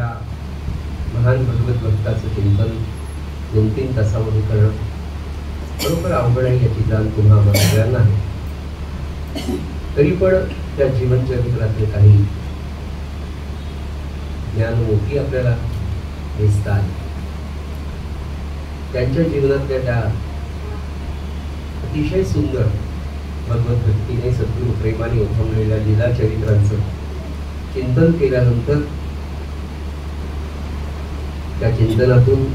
अशा महान भगवत भक्ताचं चिंतन 2-3 तासामध्ये करणं बरोबर अवघड आहे याची जाण तुम्हा आम्हाला सगळ्यांना आहे. तरी पण त्या जीवनचरित्रातले काही ज्ञानमोठी आपल्याला दिसतात. त्यांच्या जीवनातल्या त्या अतिशय सुंदर भगवत भक्तीने सद्गुरु प्रेमाने उठवलेल्या लीला चरित्रांचं चिंतन केल्यानंतर त्या चिंतनातून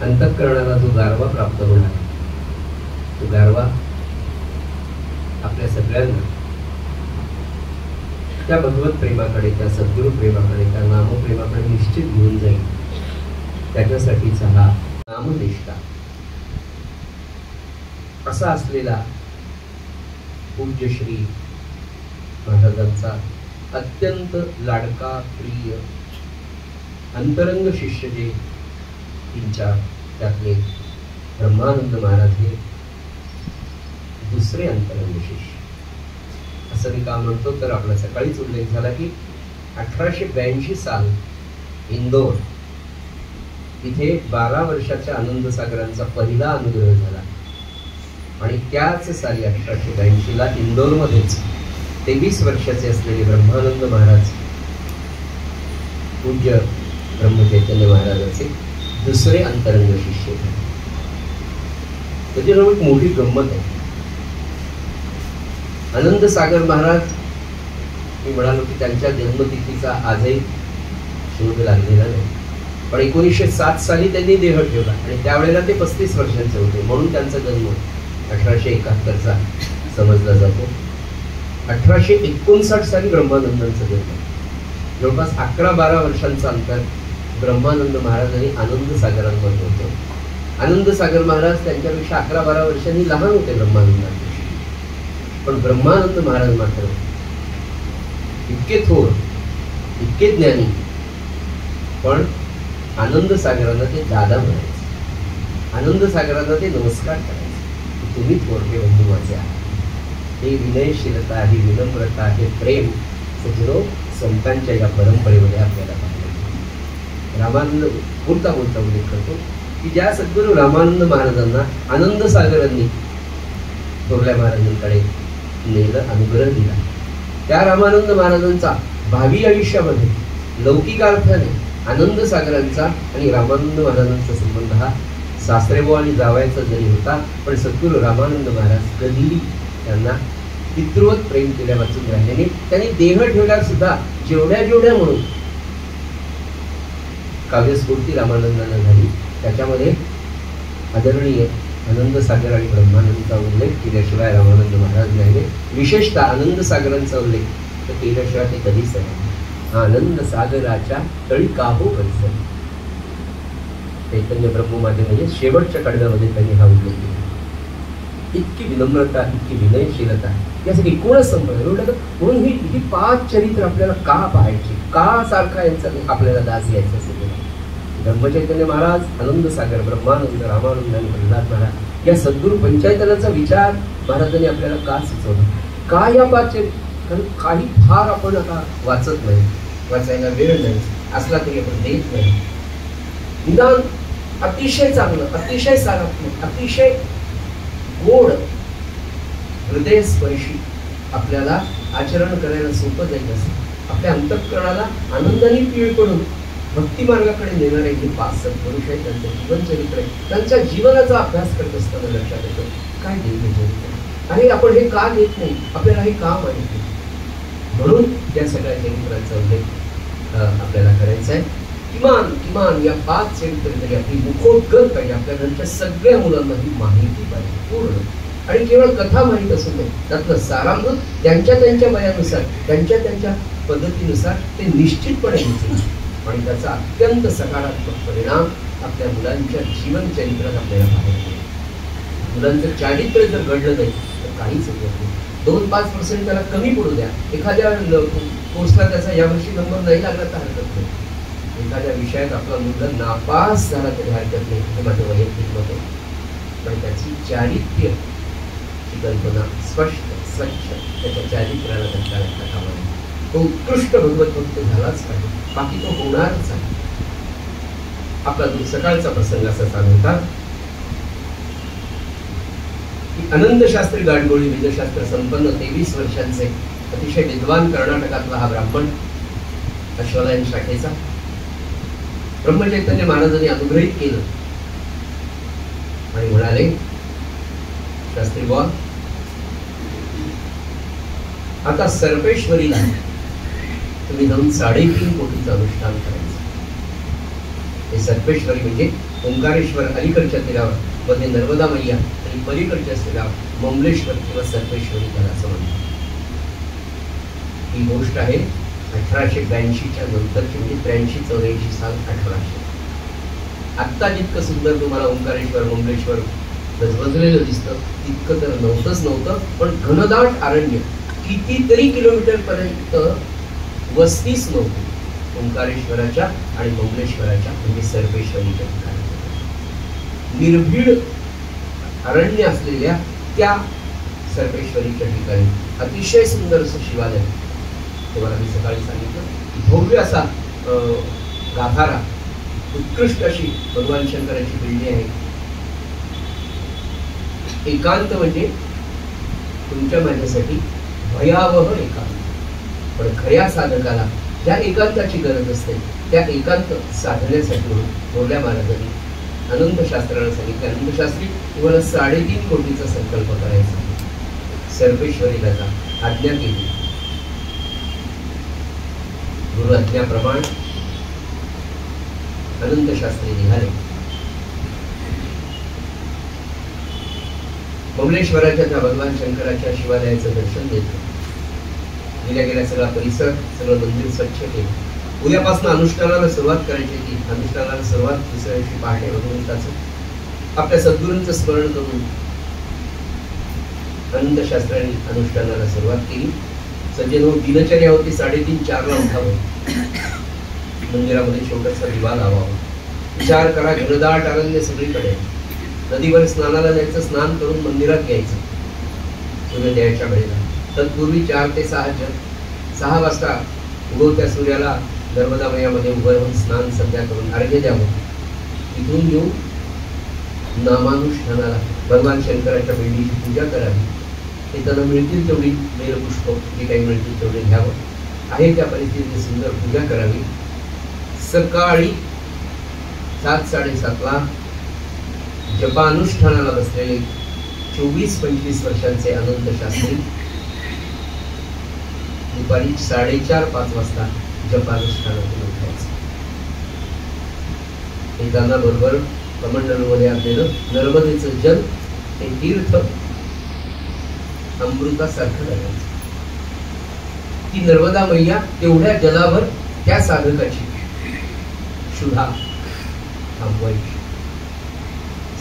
अंतःकरणाला जो गारवा प्राप्त होणार तो गारवा आपल्या सगळ्यांना त्या भगवत प्रेमाकडे, त्या सद्गुरु प्रेमाकडे, त्या नामप्रेमाकडे निश्चित घेऊन जाईल. त्याच्यासाठीचा हा नामनिष्ठा असा असलेला पूज्य श्री महाराजांचा अत्यंत लाडका प्रिय अंतरंग शिष्य जे 3-4 त्यातले ब्रह्मानंद महाराज हे दुसरे अंतरंग शिष्य. असं मी का म्हणतो तर आपला सकाळीच उल्लेख झाला की 1882 साल इंदोर इथे 12 वर्षाच्या आनंद सागरांचा पहिला अनुग्रह झाला आणि त्याच साली 1882 ला इंदोरमध्येच 23 वर्षाचे असलेले ब्रह्मानंद महाराज पूज्य ब्रह्मचैतन्य महाराजांचे दुसरे अंतरंग शिष्य. त्याच्यावर एक मोठी गंमत आहे. आनंद सागर महाराज मी म्हणालो की त्यांच्या जन्मतिथीचा आजही शोध लागलेला नाही, पण 1907 साली त्यांनी देह ठेवला आणि त्यावेळेला ते 35 वर्षांचे होते म्हणून त्यांचा जन्म 1871चा समजला जातो. 1859 साली ब्रह्मानंदांचा जन्म. जवळपास 11-12 वर्षांचा अंतर ब्रह्मानंद महाराज आणि आनंद सागरांमध्ये होतं. आनंद सागर महाराज त्यांच्यापेक्षा 11-12 वर्षांनी लहान होते ब्रह्मानंदांपेक्षा, पण ब्रह्मानंद महाराज मात्र इतके थोर, इतके ज्ञानी, पण आनंद सागरांना ते दादा म्हणायचे, आनंद सागरांना ते नमस्कार करायचे. तुम्ही थोरके बंधू माझे आहात. हे विनयशीलता, ही विनम्रता, हे प्रेम सजनो संतांच्या या परंपरेमध्ये आपल्याला पाहिजे. रामानंद बोलता बोलता उल्लेख करतो की ज्या सद्गुरू रामानंद महाराजांना आनंद सागरांनी थोरल्या महाराजांकडे नेलं, अनुग्रह दिला, त्या रामानंद महाराजांचा भावी आयुष्यामध्ये लौकिकार्थाने आनंद सागरांचा आणि रामानंद महाराजांचा संबंध हा सासरेबो आणि जावयाचा जरी होता, पण सद्गुरू रामानंद महाराज कधीही त्यांना पितृवत प्रेम केल्या वाचून राहिल्याने त्यांनी देह ठेवल्यावर सुद्धा जेवढ्या म्हणून काव्यस्फूर्ती रामानंदांना झाली त्याच्यामध्ये आदरणीय आनंद सागर आणि ब्रह्मानंदाचा उल्लेख केल्याशिवाय रामानंद महाराज राहिले. विशेषतः आनंद सागरांचा उल्लेख तर केल्याशिवाय ते कधीच नाही. आनंद सागराच्या तळी काहो परिसर चैतन्य ब्रह्ममाते म्हणजे शेवटच्या कडव्यामध्ये त्यांनी हा उल्लेख केला. इतकी विनम्रता, इतकी विनयशीलता, यासाठी एकूणच संबंध. म्हणून ही 5 चरित्र आपल्याला का पाहायची, का सारखा यांचा आपल्याला दास यायचा असेल. ब्रह्मचैतन्य महाराज, आनंद सागर, ब्रह्मानंद, रामानंद आणि प्रल्हाद महाराज या सद्गुरू पंचायतनाचा विचार महाराजांनी आपल्याला का सुचवला, का या 5 चरित्र. कारण काही फार आपण आता वाचत नाही, वाचायला वेळ नाही असला तरी आपण देत नाही. निदान अतिशय चांगलं, अतिशय सारात्मक, अतिशय गोड, हृदयस्पर्शी आपल्याला आचरण करायला सोपं जाईल असं आपल्या अंतःकरणाला आनंदाने पीळ पडून भक्ती मार्गाकडे नेणारे जे 5 सत्पुरुष आहेत त्यांचं जीवनचरित्र आहे. त्यांच्या जीवनाचा अभ्यास करत असताना लक्षात येतं काय देवचरित्र आणि आपण हे का देत नाही, आपल्याला हे का माहित नाही. म्हणून या सगळ्या चरित्रांचा उल्लेख आपल्याला करायचा आहे. किमान या 5 चरित्र तरी आपली मुखोद्गत पाहिजे. आपल्या घरच्या सगळ्या मुलांना ही माहिती पाहिजे पूर्ण, आणि केवळ कथा माहीत असून नाही, त्यातलं सारामृत त्यांच्या वयानुसार, त्यांच्या पद्धतीनुसार ते निश्चितपणे घेतील आणि त्याचा अत्यंत सकारात्मक परिणाम आपल्या मुलांच्या जीवनचरित्रात आपल्याला पाहायला मिळेल. मुलांचं चारित्र्य जर घडलं नाही तर काहीच होत नाही. 2-5% त्याला कमी पडू द्या. एखाद्या कोर्सला त्याचा यावर्षी नंबर नाही लागला तर हरकत नाही. एखाद्या विषयात आपला मुलगा नापास झाला तरी हरकत नाही, हे माझं वैयक्तिक मत आहे. पण त्याची चारित्र्य कल्पना स्पष्ट, स्वच्छ, त्याच्या चारित्र्याला त्यांच्या लक्षात आला. तो उत्कृष्ट भगवत भक्त झालाच पाहिजे. बाकी तो होणारच आहे. आपला सकाळचा प्रसंग असा चालू होता की आनंद शास्त्री गाडगोळी वेदशास्त्र संपन्न 23 वर्षांचे अतिशय विद्वान कर्नाटकातला हा ब्राह्मण अश्वलायन शाखेचा ब्रह्मचैतन्य महाराजांनी अनुग्रहित केलं आणि म्हणाले, शास्त्री बुवा, आता सर्पेश्वरीला तुम्ही जाऊन 3.5 कोटीचं अनुष्ठान करायचं. हे सर्पेश्वरी म्हणजे ओंकारेश्वर अलीकडच्या तीरावर, मध्ये नर्मदा मैया आणि पलीकडच्या तीरावर ममलेश्वर किंवा सर्पेश्वरी त्याला असं म्हणतात. ही गोष्ट आहे 1882च्या नंतरची, म्हणजे 83-84 साल 1800. आत्ता जितकं सुंदर तुम्हाला ओंकारेश्वर ममलेश्वर गजबजलेलं दिसतं तितकं तर नव्हतं. पण घनदाट अरण्य, कितीतरी किलोमीटर पर्यंत वस्तीच नव्हती ओंकारेश्वराच्या आणि ममलेश्वराच्या म्हणजे सर्पेश्वरीच्या ठिकाणी. निर्भीड अरण्य असलेल्या त्या सर्पेश्वरीच्या ठिकाणी अतिशय सुंदर असं शिवालय. तुम्हाला मी सकाळी सांगितलं, भव्य असा गाभारा, उत्कृष्ट अशी भगवान शंकराची पिंडी आहे. एकांत म्हणजे तुमच्या माझ्यासाठी भयावह एकांत, पण खऱ्या साधकाला ज्या एकांताची गरज असते त्या एकांत साधण्यासाठी म्हणून थोरल्या महाराजांनी आनंद शास्त्राला सांगितलं, आनंद शास्त्री तुम्हाला 3.5 कोटीचा संकल्प करायचा, सर्पेश्वरीला जा. आज्ञा केली. गुरु आज्ञाप्रमाणे अनंत शास्त्री निघाले. ममलेश्वराच्या त्या भगवान शंकराच्या शिवालयाचं दर्शन घेतलं. गेल्या सगळा परिसर, सगळं मंदिर स्वच्छ केलं. उद्यापासून अनुष्ठानाला सुरुवात करायची होती. अनुष्ठानाला सुरुवात दुसऱ्या दिवशी पहाटे भगवंताचं आपल्या सद्गुरूंचं स्मरण करून अनंत शास्त्रांनी अनुष्ठानाला सुरुवात केली. सज्जनो, दिनचर्या होती 3:30-4ला उठावं, मंदिरामध्ये छोटासा दिवा लावावा. विचार करा, घनदाट अरण्य सगळीकडे. नदीवर स्नानाला जायचं, स्नान करून मंदिरात यायचं सूर्योदयाच्या वेळेला. तत्पूर्वी 4 ते 6 वाजता उगवत्या सूर्याला नर्मदा मैयामध्ये उभं राहून स्नान संध्या करून अर्घ्य द्यावं. इथून येऊन नामानुष्ठानाला भगवान शंकराच्या पिंडीची पूजा करावी. ते त्यांना मिळतील तेवढी बेलपुष्प जे काही मिळतील तेवढे घ्यावं. आहे त्या परिस्थितीत सुंदर पूजा करावी. सकाळी 7-7:30ला जपानुष्ठानाला बसलेले 24-25 वर्षांचे अनंत शास्त्री दुपारी 4:30-5 वाजता जपानुष्ठानातून उठायचे. येताना बरोबर कमंडलूमध्ये आपल्याला नर्मदेचं जल हे तीर्थ अमृतासारखं लागायचं. ती नर्मदा मैया तेवढ्या जलावर त्या साधकाची शुद्धा थांबवायची.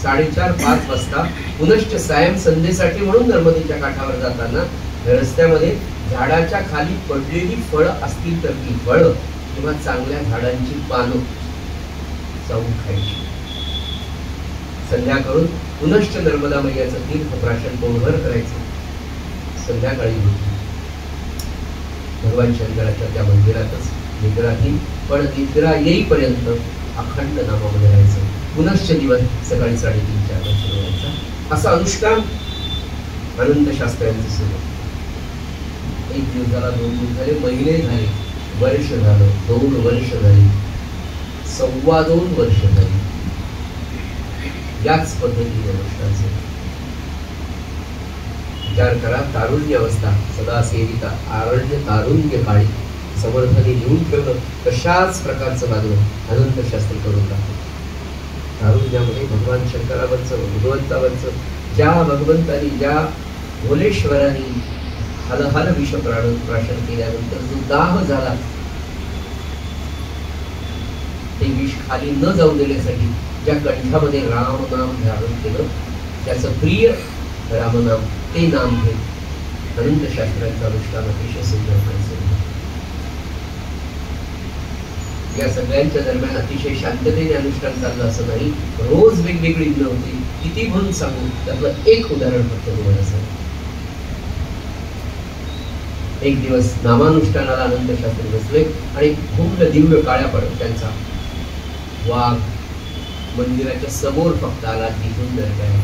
4:30-5 वाजता पुनश्च सायं संध्येसाठी म्हणून नर्मदेच्या काठावर जाताना रस्त्यामध्ये झाडाच्या खाली पडलेली फळं असतील तर ती फळं किंवा चांगल्या झाडांची पानं चावून खायची. संध्या करून पुनश्च नर्मदा मैयाचं तीर्थ प्राशन पोटभर करायचं. संध्याकाळी भगवान शंकराच्या त्या मंदिरातच निद्रा येईल, पण निद्रा येईपर्यंत अखंड नामामध्ये राहायचं. पुनश्च दिवस सकाळी 3:30-4ला सुरू व्हायचा. असं अनुष्ठान अनंत शास्त्रांचं सुरू. 1 दिवस झाला, 2 दिवस झाले, महिने झाले, वर्ष झालं, 2 वर्ष झाली, 2.25 वर्ष झाली. याच पद्धतीने अनुष्ठान. विचार करा, तारुण्य अवस्था सदा सेविता आरण्य तारुण्य काळी समर्थाने लिहून ठेवलं. कशाच प्रकारचं वागणं अनंत शास्त्री करून राहतो. तारुण्यामध्ये भगवान शंकरावरचं, भगवंतावरचं, ज्या भगवंतानी, ज्या भोलेश्वरांनी हलहल विष प्राशन केल्यानंतर जो दाह झाला ते विष खाली न जाऊ देण्यासाठी ज्या कंठामध्ये राम नाम धारण केलं, त्याचं प्रिय रामनाम, ते नाम घेत अनंत शास्त्रांचं अनुष्ठान अतिशय सुंदर करायचं. या सगळ्यांच्या दरम्यान अतिशय शांततेने अनुष्ठान चाललं असं नाही. रोज वेगवेगळी विघ्न होती. किती म्हणून सांगू, त्यातलं एक उदाहरण फक्त तुम्हाला सांगू. एक दिवस नामानुष्ठानाला अनंत शास्त्री बसले आणि खूप दिव्य काळ्या पडक्यांचा वाघ मंदिराच्या समोर फक्त आला, तिथून दर्शन.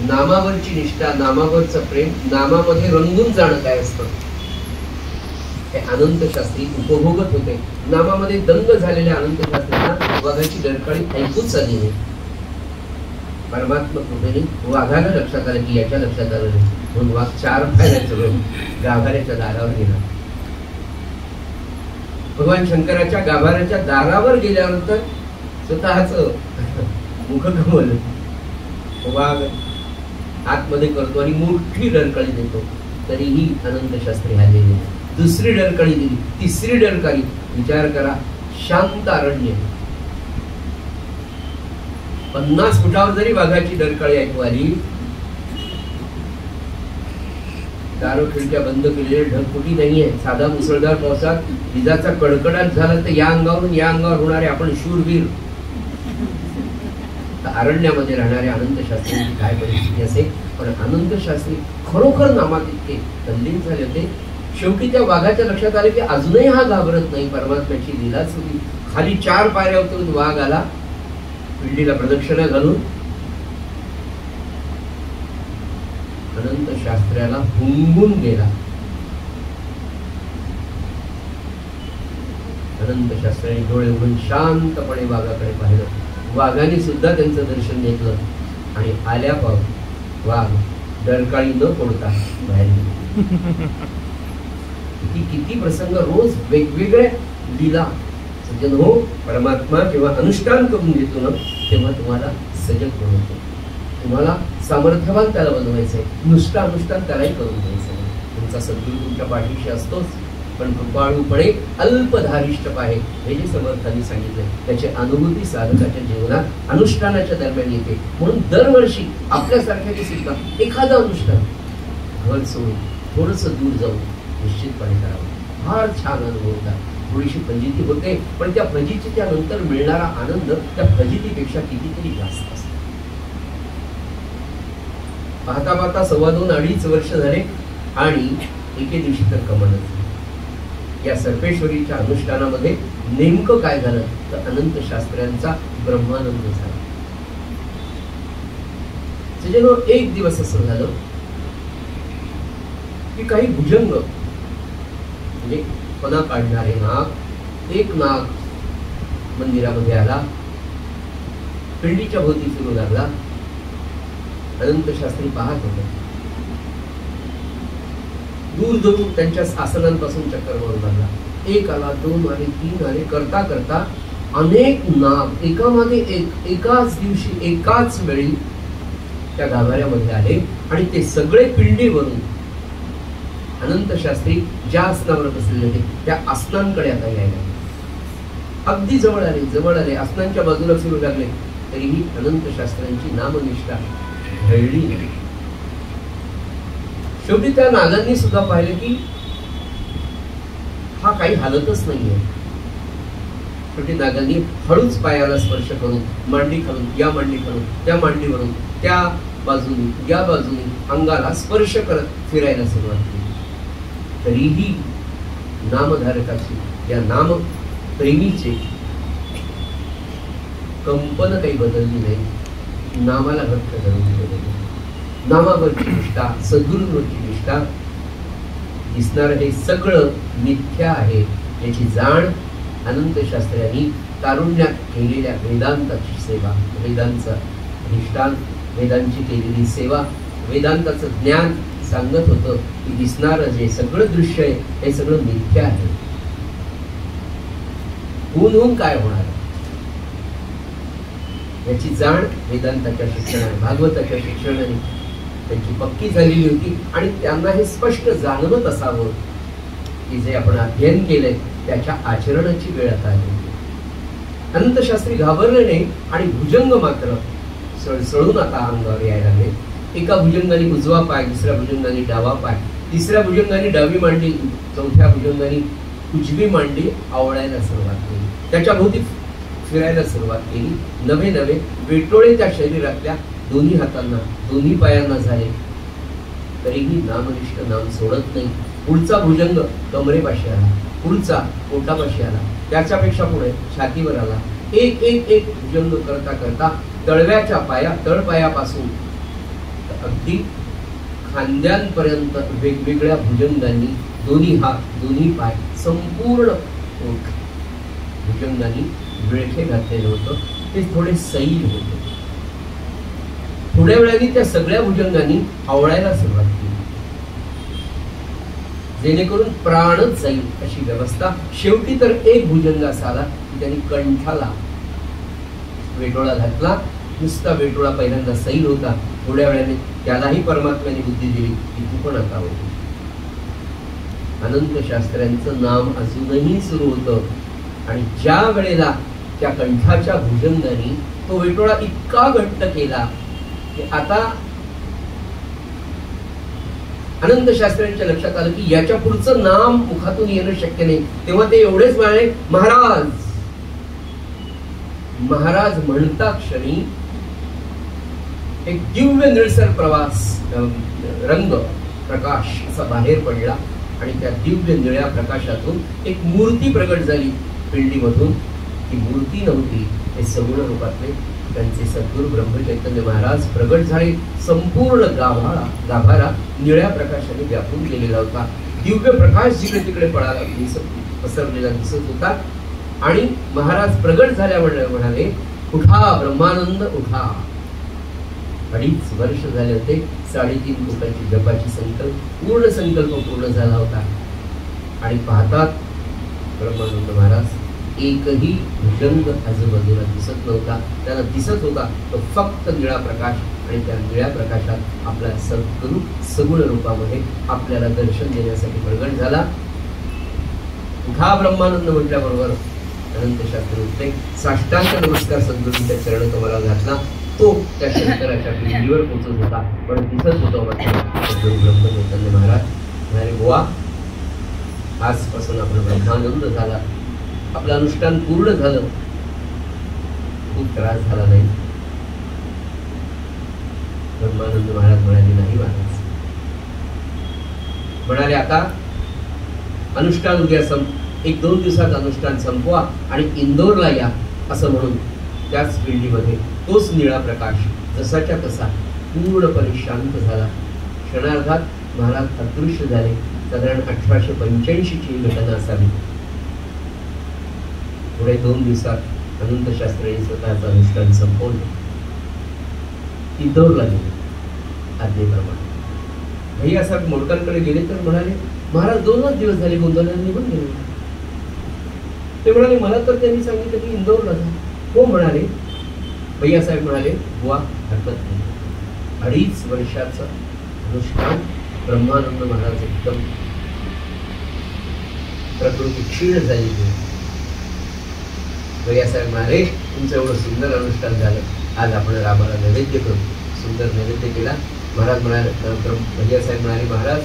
नामावरची निष्ठा, नामावरचं प्रेम, नामामध्ये रंगून जाणं काय असतं हे अनंत शास्त्री उपभोगत होते. नामामध्ये दंग झालेल्या अनंत शास्त्रींना वाघाची डरकाळी ऐकूच आली नाही. परमात्मा कृपेने वाघाला लक्षात आलं की याच्या लक्षात आलं नाही, म्हणून वाघ 4 पायऱ्या गाभाऱ्याच्या दारावर गेला. भगवान शंकराच्या गाभाऱ्याच्या दारावर गेल्यानंतर स्वतःच मुख गमवलं. वाघ आतमध्ये करतो आणि मोठी डरकाळी देतो, तरीही अनंत शास्त्री आलेले. दुसरी डरकाळी दिली, तिसरी डरकाळी. विचार करा, शांत अरण्य, 50 फुटावर जरी वाघाची डरकाळी ऐकू आली, दारू खिडक्या बंद केलेले, ढगफुटी नाहीये, साधा मुसळधार पावसात विजाचा कडकडाट झाला तर या अंगावरून या अंगावर होणारे आपण शूरवीर. अरण्यामध्ये राहणारे अनंत शास्त्रींची काय परिस्थिती असेल. पण अनंत शास्त्री खरोखर नामात इतके तल्लीन झाले होते. शेवटी त्या वाघाच्या लक्षात आले की अजूनही हा घाबरत नाही, परमात्म्याची लीलाच होती. खाली 4 पायऱ्या उतरून वाघ आला, पिंडीला प्रदक्षिणा घालून अनंत शास्त्र्याला हुंगून गेला. अनंत शास्त्र्याने डोळे उघडून शांतपणे वाघाकडे पाहिलं. वाघाने सुद्धा त्यांचं दर्शन घेतलं आणि आल्या पाव वाघ डरकाळी न फोडता बाहेर गेला. किती प्रसंग, रोज वेगवेगळ्या लीला. सज्जन हो, परमात्मा जेव्हा अनुष्ठान करून घेतो ना, तेव्हा तुम्हाला सजग बनवतो. तुम्हाला सामर्थ्यवान त्याला बनवायचंय. नुसतं अनुष्ठान त्यालाही करून द्यायचं नाही. तुमचा सद्गुरू तुमच्या पाठीशी असतोच, पण कृपाळूपणे अल्पधारिष्ठ पाहे, हे जे समर्थांनी सांगितले त्याची अनुभूती साधकाच्या जीवनात अनुष्ठानाच्या दरम्यान येते. म्हणून दरवर्षी आपल्यासारख्याने सुद्धा एखादं अनुष्ठान घर सोडून थोडंसं दूर जाऊन निश्चितपणे करावं. फार छान अनुभव होता. थोडीशी फजिती होते, पण त्या फजितीच्या नंतर मिळणारा आनंद त्या फजितीपेक्षा कितीतरी जास्त असतो. पाहता पाहता 2.25-2.5 वर्ष झाले आणि एके दिवशी तर कमालच. या सर्पेश्वरीच्या अनुष्ठानामध्ये नेमकं काय झालं तर अनंत शास्त्र्यांचा ब्रह्मानंद झाला. सज्जनो, एक दिवस असं झालं की काही भुजंग म्हणजे पणा काढणारे नाग, एक नाग मंदिरामध्ये आला, पिंडीच्या भोवती फिरू लागला. अनंत शास्त्री पाहत होते. दूर दूर त्यांच्या आसनांपासून चक्कर मारू लागला. 1 आला, 2 आले, 3 आले, करता करता अनेक नाग एकामागे एक एकाच दिवशी एकाच वेळी त्या गाभाऱ्यामध्ये आले आणि ते सगळे पिंडीवरून अनंत शास्त्री ज्या आसनावर बसलेले होते त्या आसनांकडे आता यायला अगदी जवळ आले. आसनांच्या बाजूला फिरू लागले, तरीही अनंत शास्त्र्यांची नामनिष्ठा ढळली नाही. शेवटी त्या नागांनी सुद्धा पाहिलं की हा काही हालतच नाहीये. शेवटी नागांनी हळूच पायाला स्पर्श करून, मांडी खालून या मांडी खालून, त्या मांडीवरून त्या बाजूनी या बाजूनी अंगाला स्पर्श करत फिरायला सुरुवात केली. तरीही नामधारकाची, या नाम प्रेमीचे कंपन काही बदलली नाही. नामाला घट्ट धरून ठेवले. नामावरची निष्ठा, सद्गुरूंवरची निष्ठा, दिसणारं हे सगळं मिथ्या आहे याची जाण अनंत शास्त्र्यांनी तारुण्यात केलेल्या वेदांताची सेवा, वेदांचं अधिष्ठान, वेदांची केलेली सेवा, वेदांताचं ज्ञान सांगत होतं की दिसणारं जे सगळं दृश्य आहे हे सगळं मिथ्या आहे. होऊन काय होणार याची जाण वेदांताच्या शिक्षणाने, भागवताच्या शिक्षणाने त्यांची पक्की झालेली होती. आणि त्यांना हे स्पष्ट जाणवत असावं की जे आपण अध्ययन केलंय त्याच्या आचरणाची वेळ आता आली. अनंत शास्त्री घाबरले नाही आणि भुजंग मात्र सळसळून आता अंगावर यायला लागले. एका भुजंगाने उजवा पाय, दुसऱ्या भुजंगाने डावा पाय, तिसऱ्या भुजंगाने डावी मांडी, चौथ्या भुजंगाने उजवी मांडी आवळायला सुरुवात केली. त्याच्या भोवती फिरायला सुरुवात केली. नवे नवे वेटोळे त्या शरीरातल्या दोन्ही हातांना, दोन्ही पायांना झाले. तरीही नामनिष्ठ नाम सोडत नाही. पुढचा भुजंग कमरेपाशी आला, पुढचा पोटापाशी आला, त्याच्यापेक्षा पुढे छातीवर आला. एक एक एक भुजंग करता करता तळपायापासून अगदी खांद्यांपर्यंत वेगवेगळ्या भुजंगांनी दोन्ही हात दोन्ही पाय संपूर्ण पोट भुजंगांनी विळखे घातलेलं होतं. ते थोडे सैल होते. थोड्या वेळाने त्या सगळ्या भुजंगांनी आवळायला सुरुवात केली, जेणेकरून प्राणच जाईल अशी व्यवस्था. शेवटी तर एक भुजंग असा आला की त्यांनी कंठाला वेटोळा घातला. नुसता वेटोळा पहिल्यांदा सैल होता. थोड्या वेळाने त्यालाही परमात्म्याने बुद्धी दिली की तू पण आता होती. अनंत शास्त्र्यांचं नाम अजूनही सुरू होतं आणि ज्या वेळेला त्या कंठाच्या भुजंगाने तो वेटोळा इतका घट्ट केला की आता अनंत शास्त्र्यांच्या लक्षात आलं की याच्या पुढचं नाम मुखातून येणं शक्य नाही. तेव्हा ते एवढेच म्हणाले, महाराज. महाराज म्हणता क्षणी एक दिव्य निळसर प्रवास रंग प्रकाश असा बाहेर पडला आणि त्या दिव्य निळ्या प्रकाशातून एक मूर्ती प्रगट झाली पिंडीमधून. ती मूर्ती नव्हती, ते सगुण रूपातले त्यांचे सद्गुरू ब्रह्मचैतन्य महाराज प्रगट झाले. संपूर्ण गाभारा निळ्या प्रकाशाने व्यापून गेलेला होता. दिव्य प्रकाश जिकडे तिकडे पसरलेला दिसत होता. आणि महाराज प्रगट झाल्यामुळे म्हणाले, उठा ब्रह्मानंद उठा. 2.5 वर्ष झाले होते. 3.5 कोटांची जपाची पूर्ण संकल्प पूर्ण झाला होता. आणि पाहतात ब्रह्मानंद महाराज एकही भुजंग आजूबाजूला दिसत नव्हता. त्यांना दिसत होता तो फक्त निळा प्रकाश. आणि त्या निळ्या प्रकाशात आपला सद्गुरू सगुण रूपामध्ये आपल्याला दर्शन देण्यासाठी प्रगट झाला. उठा ब्रह्मानंद म्हटल्याबरोबर अनंत शास्त्री उठले. साष्टांग नमस्कार सद्गुरूंच्या चरण कमला घातला. तो त्या शंकराच्या पिंडीवर पोचत होता, पण दिसत होता मात्र सद्गुरू ब्रह्मचैतन्य महाराज म्हणाले, बुवा आजपासून आपण ब्रह्मानंद झाला, आपलं अनुष्ठान पूर्ण झालं, खूप त्रास झाला नाही. ब्रह्मानंद महाराज म्हणाले, नाही महाराज. म्हणाले, आता अनुष्ठान उद्या 1-2 दिवसात अनुष्ठान संपवा आणि इंदोरला या. असं म्हणून त्याच पिंडीमध्ये तोच निळा प्रकाश जसाच्या तसा पूर्णपणे शांत झाला. क्षणार्धात महाराज अदृश्य झाले. साधारण 1885 ची घटना असावी. पुढे 2 दिवसात अनंत शास्त्रींनी स्वतःचं अनुष्ठान संपवलं. इंदोरला गेले आज्ञेप्रमाणे. भैयासाहेब मोडकांकडे गेले तर म्हणाले, महाराज 2च दिवस झाले गोंधळाला निघून गेले. ते म्हणाले, मला तर त्यांनी सांगितलं की इंदोरला जा. हो म्हणाले. भैयासाहेब म्हणाले, बुवा हरकत नाही. 2.5 वर्षाचं अनुष्ठान ब्रह्मानंद महाराज एकदम प्रकृती क्षीण झाली. भैयासाहेब म्हणाले, तुमचं एवढं सुंदर अनुष्ठान झालं, आज आपण रामाला नैवेद्य करू. सुंदर नैवेद्य केला. महाराज म्हणाले, भैयासाहेब म्हणाले, महाराज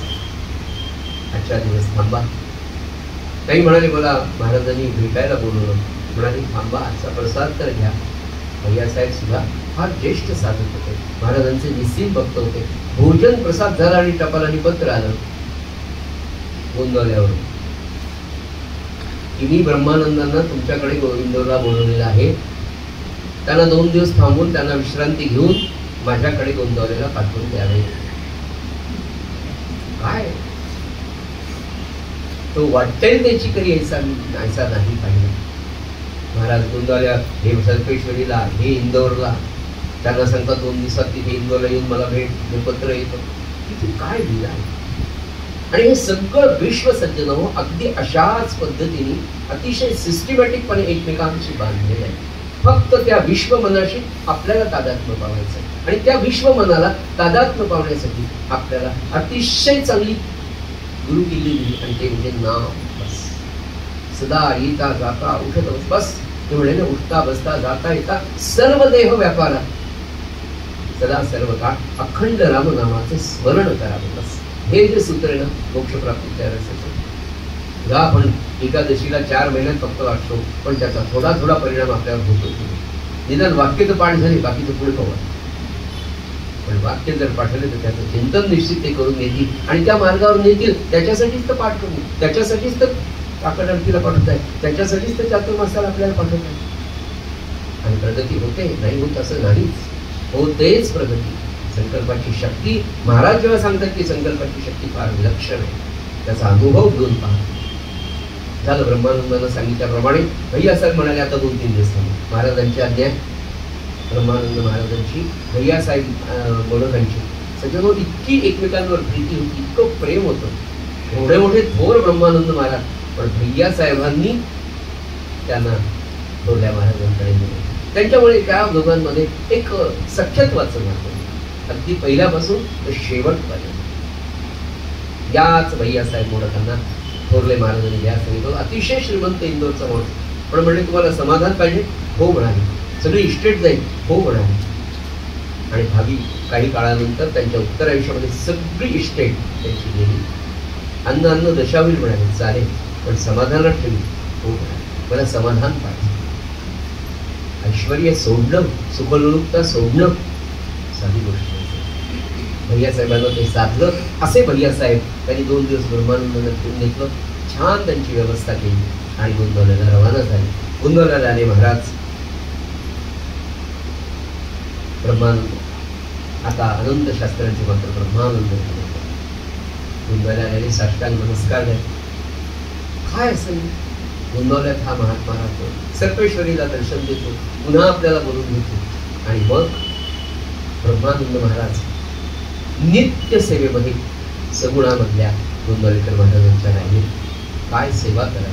आजच्या दिवस थांबा. काही म्हणाले, मला महाराजांनी भेटायला बोलवलं. म्हणाले, थांबा, आजचा प्रसाद तर घ्या. भैयासाहेब सुद्धा फार ज्येष्ठ साधक होते, महाराजांचे निश्चित भक्त होते. भोजन प्रसाद झाला आणि टपालाने पत्र आलं गोंदवल्यावरून की मी ब्रह्मानंदांना तुमच्याकडे इंदोरला बोलवलेलं आहे. त्यांना 2 दिवस थांबून त्यांना विश्रांती घेऊन माझ्याकडे गोंदवलेला पाठवून द्यावे. काय तो वाटेल त्याची करी ऐसा नाही पाहिजे. महाराज गोंदवल्या, हे सर्पेश्वरीला, हे इंदोरला. त्यांना सांगतात 2 दिवसात तिथे इंदोरला येऊन मला भेट. हे पत्र येतं. तिथे काय लिहिलं आहे. आणि हे सगळं विश्व सज्जन हो अगदी अशाच पद्धतीने अतिशय सिस्टमॅटिकपणे एकमेकांशी बांधलेलं आहे. फक्त त्या विश्वमनाशी आपल्याला तादात्म्य पावायचं. आणि त्या विश्वमनाला तादात्म्य पावण्यासाठी आपल्याला अतिशय चांगली गुरु किल्ली दिली आणि ते म्हणजे नाम. बस सदा येता जाता उठत बस. ते म्हणे, उठता बसता जाता येता सर्व देह व्यापारा सदा सर्व काळ अखंड रामनामाचे स्मरण करावे. बस हे जे सूत्र आहे ना, मोक्षप्राप्तीच्या रस्त्याचं. आपण एकादशीला 4 महिन्यात फक्त वाचतो, पण त्याचा थोडा थोडा परिणाम आपल्यावर होतो. निदान वाक्य तर पाठ झाली, बाकीचं पुढे पाहू. पण वाक्य जर पाठवले तर त्याचं चिंतन निश्चित ते करून घेतील आणि त्या मार्गावर नेतील. त्याच्यासाठीच तर पाठ करू, त्याच्यासाठीच तर काकड आरतीला पाठवत आहे, त्याच्यासाठीच तर चातुर्मासाला आपल्याला पाठवत आहे. आणि प्रगती होते नाही होत असं नाहीच, होतेच प्रगती. संकल्पाची शक्ती, महाराज जेव्हा सांगतात की संकल्पाची शक्ती फार विलक्षण आहे, त्याचा अनुभव घेऊन पहा. झालं ब्रह्मानंदानं सांगितल्याप्रमाणे भैयासाहेब म्हणाले आता 2-3 दिवस महाराजांची आज्ञा. ब्रह्मानंद महाराजांची भैयासाहेब बोलकांची सगळं इतकी एकमेकांवर प्रीती होती, इतकं प्रेम होतं. एवढे मोठे थोर ब्रह्मानंद महाराज, पण भैयासाहेबांनी त्यांना थोरल्या महाराजांकडे नेले. त्यांच्यामुळे त्या दोघांमध्ये एक सख्यत्वाचं नातं अगदी पहिल्यापासून तर शेवटपर्यंत. याच भैयासाहेब मोडकांना थोरले महाराजांनी द्या सांगितलं. अतिशय श्रीमंत इंदोरचा माणूस, पण म्हणले तुम्हाला समाधान पाहिजे? हो म्हणाले. सगळी इस्टेट जाईल? हो म्हणाले. आणि भावी काही काळानंतर त्यांच्या उत्तर आयुष्यामध्ये सगळी इस्टेट त्यांची गेली. अन्न दशा होईल म्हणाले. चालेल, पण समाधानात ठेवी? हो म्हणाले. मला समाधान पाहिजे. ऐश्वर्य सोडणं, सुखलोलुपता सोडणं साधी गोष्ट. भैयासाहेबांना ते साधलं. असे भैयासाहेब त्यांनी 2 दिवस ब्रह्मानंदांना ठेवून घेतलं, छान त्यांची व्यवस्था केली आणि गोंदवल्याला रवाना झाले. गोंदवल्याला आले महाराज. ब्रह्मानंद आता अनंत शास्त्रांचे मात्र ब्रह्मानंद झाले. गोंदवल्याला आले, साष्टांग नमस्कार द्या. काय असेल गोंदवल्यात हा महात्मा राहतो, सर्पेश्वरीला दर्शन देतो, पुन्हा आपल्याला बोलून घेतो. आणि मग ब्रह्मानंद महाराज नित्य सेवेमध्ये सगुणामधल्या गोंदवलेकर महाराजांच्या राहिले. काय सेवा करा.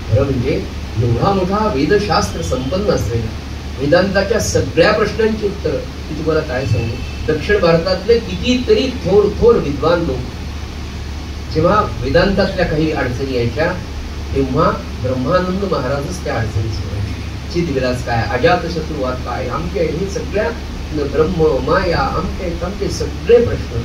खरं म्हणजे एवढा मोठा वेदशास्त्र संपन्न असलेला, वेदांताच्या सगळ्या प्रश्नांची उत्तर मी तुम्हाला काय सांगू. दक्षिण भारतातले कितीतरी थोर थोर विद्वान लोक जेव्हा वेदांतातल्या काही अडचणी यायच्या तेव्हा ब्रह्मानंद महाराजच त्या अडचणी सोडायचे. चिदविलास काय, अजातशत्रुवाद काय, आमचे हे सगळ्या ब्रह्म माया आमचे सगळे प्रश्न,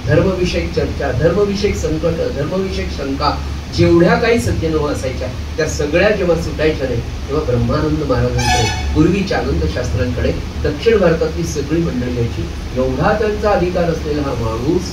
धर्मविषयक चर्चा, धर्मविषयक संकट, धर्मविषयक शंका, जेवढ्या काही सज्जन असायच्या त्या सगळ्या जेव्हा सुटायच्या नाही तेव्हा ब्रह्मानंद महाराजांकडे, पूर्वीच्या अनंत शास्त्रांकडे दक्षिण भारतातली सगळी मंडळी यायची. एवढा त्यांचा अधिकार असलेला हा माणूस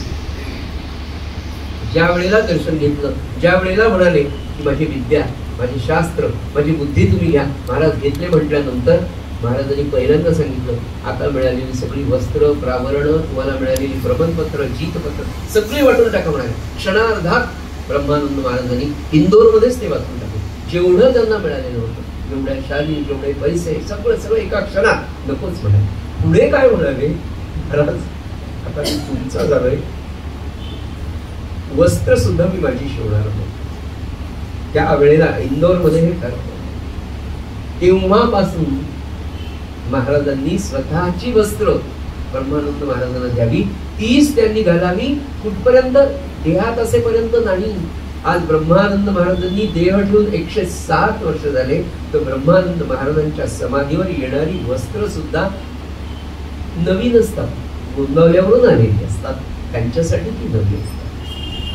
ज्या वेळेला दर्शन घेतलं, ज्या वेळेला म्हणाले की माझी विद्या, माझे शास्त्र, माझी बुद्धी तुम्ही घ्या, महाराज घेतले म्हटल्यानंतर महाराजांनी पहिल्यांदा सांगितलं आता मिळालेली सगळी वस्त्र, प्रावरण, तुम्हाला मिळालेली प्रबंधपत्र, जीतपत्र सगळी वाटून टाका म्हणाले. क्षणार्धात ब्रह्मानंद महाराजांनी इंदोरमध्येच ते वाचून टाकले. जेवढं त्यांना मिळालेलं होतं, जेवढ्या शाली, जेवढे पैसे, सगळं एका क्षणात नकोच म्हणाले. पुढे काय म्हणाले महाराज, आता मी तुमचा झालोय, वस्त्र सुद्धा मी माझी शिवणार होतो. त्या वेळेला इंदोरमध्ये हे ठरवलं. तेव्हापासून महाराजांनी स्वतःची वस्त्र ब्रह्मानंद महाराजांना द्यावी, तीच त्यांनी घालावी. कुठपर्यंत? देहात असेपर्यंत नाही. आज ब्रह्मानंद महाराजांनी देह ठेवून 107 वर्ष झाले, तर ब्रह्मानंद महाराजांच्या समाधीवर येणारी वस्त्र सुद्धा नवीन असतात, गोंदवल्यावरून आलेली असतात, त्यांच्यासाठी ती नवी असतात.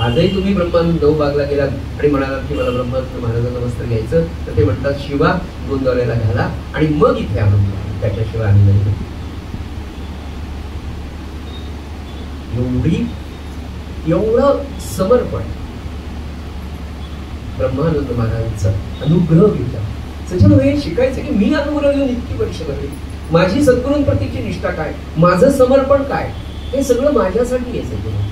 आजही तुम्ही ब्रह्मानंद नवबागला गेलात आणि म्हणालात की मला ब्रह्मानंद महाराजांना वस्त्र घ्यायचं, तर ते म्हणतात शिवा गोंदवल्याला घाला आणि मग इथे आणून घ्या, त्याच्याशिवाय आम्ही नाही. एवढं समर्पण ब्रह्मानंद महाराजांचा अनुग्रह घेतला. सचिन हे शिकायचं की मी अनुग्रह घेऊन इतकी वर्ष झाली, माझी सद्गुरूंप्रतीची निष्ठा काय, माझं समर्पण काय, हे सगळं माझ्यासाठी आहे. सचिन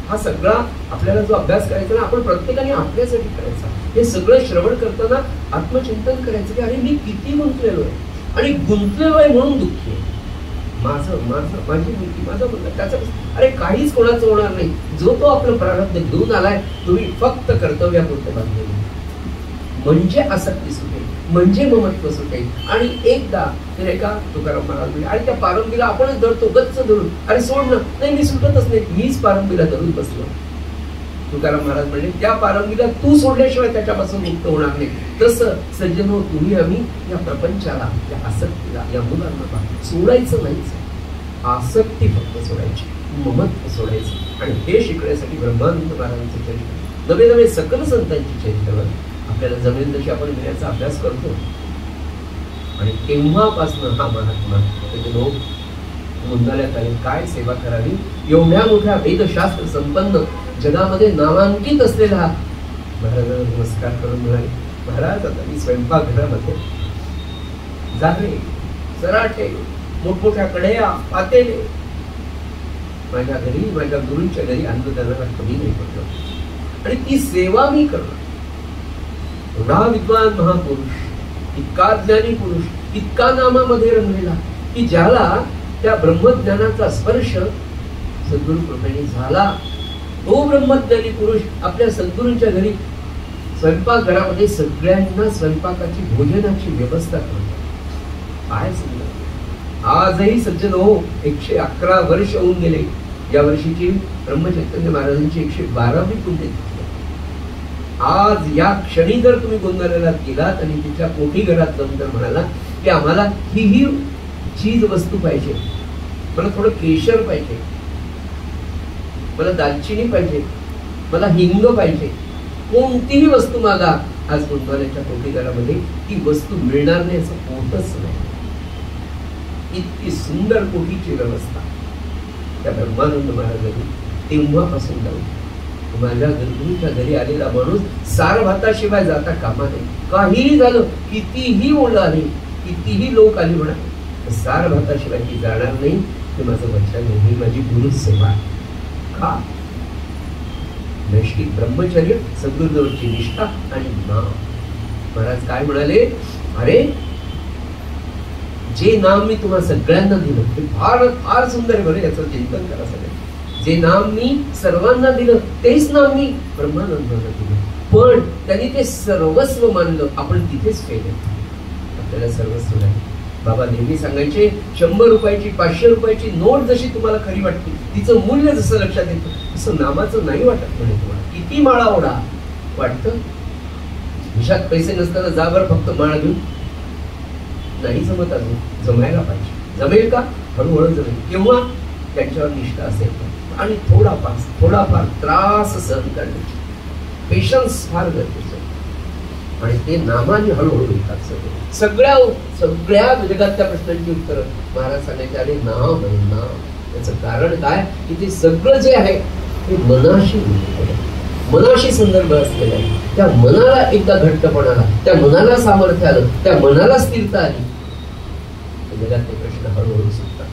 हा सगळा आपल्याला जो अभ्यास करायचा ना, आपण प्रत्येकाने आपल्यासाठी करायचा. हे सगळं श्रवण करताना आत्मचिंतन करायचं की अरे मी किती गुंतलेलो आहे आणि गुंतलेलो आहे म्हणून दुःखी आहे. माझी मुलगी, माझा मुलगा, त्याचं अरे काहीच कोणाचं होणार नाही. जो तो आपलं प्रारब्ध घेऊन आलाय, तुम्ही फक्त कर्तव्यापुरते बांधलेले, म्हणजे आसक्ती सुटेल, म्हणजे ममत्व सुटेल. आणि एकदा ते एका तुकाराम महाराज आणि त्या पारंबीला आपणच धरतो गच्च धरून, अरे सोड ना, नाही मी सुटतच नाही, मीच पारंबीला धरून बसलो. तुकाराम महाराज म्हणले त्या पारंबीला तू सोडल्याशिवाय त्याच्यापासून मुक्त होणार नाही. तसं सज्जनो तुम्ही आम्ही या प्रपंचाला, या आसक्तीला, या मुलांना सोडायचं नाहीच. आसक्ती फक्त सोडायची, ममत्व सोडायचं. आणि हे शिकण्यासाठी ब्रह्मानंद महाराजांचे चरित्र, नवे नवे सकल संतांची चरित्र आपल्याला जमेल तशी आपण घेण्याचा अभ्यास करतो. आणि तेव्हापासून हा महात्मा मुंडाल्यात आले, काय सेवा करावी. एवढ्या मोठ्या वेदशास्त्र संपन्न जगामध्ये नामांकित असलेला महाराजांना नमस्कार करून म्हणाले, महाराज आता मी स्वयंपाकघरामध्ये जागे सराटे मोठमोठ्या कढया पातेले, माझ्या घरी माझ्या गुरूंच्या घरी अन्नदानाला कमी नाही पडलं आणि ती सेवा मी करणार. एवढा विद्वान महापुरुष, इतका ज्ञानी पुरुष, इतका नामामध्ये रंगलेला की ज्याला त्या ब्रह्मज्ञानाचा स्पर्श सद्गुरु कृपेने झाला, तो ब्रह्मज्ञानी पुरुष आपल्या सद्गुरूंच्या घरी स्वयंपाकघरामध्ये सगळ्यांना स्वयंपाकाची भोजनाची व्यवस्था करतो. काय सुंदर. आजही सज्जन हो, 111 वर्ष होऊन गेले. या वर्षीची ब्रह्मचैतन्य महाराजांची 112वी पुण्यतिथी. आज या क्षणी जर तुम्ही गोंधळाला गेलात आणि तिच्या कोठी घरात जाऊन जर म्हणाला की आम्हाला ही चीज वस्तू पाहिजे, मला थोडं केशर पाहिजे, मला दालचिनी पाहिजे, मला हिंग पाहिजे, कोणतीही वस्तू मागा, आज गोंधळाच्या कोठी घरामध्ये ती वस्तू मिळणार नाही असं होतच नाही. इतकी सुंदर कोठीची व्यवस्था त्या ब्रह्मानंद महाराजांनी तेव्हापासून लावली. माझ्या गुरुच्या घरी आलेला माणूस सार भाताशिवाय जाता कामा नये. काहीही झालं, कितीही ओढ आली, कितीही लोक आली म्हणा, सार भाताशिवाय ती जाणार नाही. ते माझं वचन आहे, ही माझी गुरु सेवा. का? नैष्ठिक ब्रह्मचर्य, सद्गुरूजवळची निष्ठा आणि नाम. महाराज काय म्हणाले, अरे जे नाम मी तुम्हाला सगळ्यांना दिलं ते फार फार सुंदर आहे बरं, याचं चिंतन करा सगळं. जे नाम मी सर्वांना दिलं तेच नाम मी ब्रह्मानंदांना दिलं, पण त्यांनी ते सर्वस्व मानलं. आपण तिथेच फेल आहे. आपल्याला सर्वस्व नाही. बाबा नेहमी सांगायचे, 100 रुपयाची 500 रुपयाची नोट जशी तुम्हाला खरी वाटते, तिचं मूल्य जसं लक्षात येतं तसं नामाचं नाही वाटत म्हणे. तुम्हाला किती माळा ओढा वाटतं, खिशात पैसे नसताना जा बरं फक्त माळ घेऊन. नाही जमत, अजून जमायला पाहिजे. जमेल का? हळूहळू जमेल. केव्हा? त्यांच्यावर निष्ठा असेल आणि थोडाफार त्रास सहन करण्याची पेशन्स फार गरजेचं आहे. आणि ते नामाने हळूहळू येतात. सगळ्या जगातल्या प्रश्नांची उत्तर महाराज सांगायचे, अरे नाम आहे नाम. याचं कारण काय की ते सगळं जे आहे ते मनाशी संदर्भ असलेला आहे. त्या मनाला एकदा घट्टपणाला, त्या मनाला सामर्थ्य आलं, त्या मनाला स्थिरता आली, जगातले प्रश्न हळूहळू सुटतात.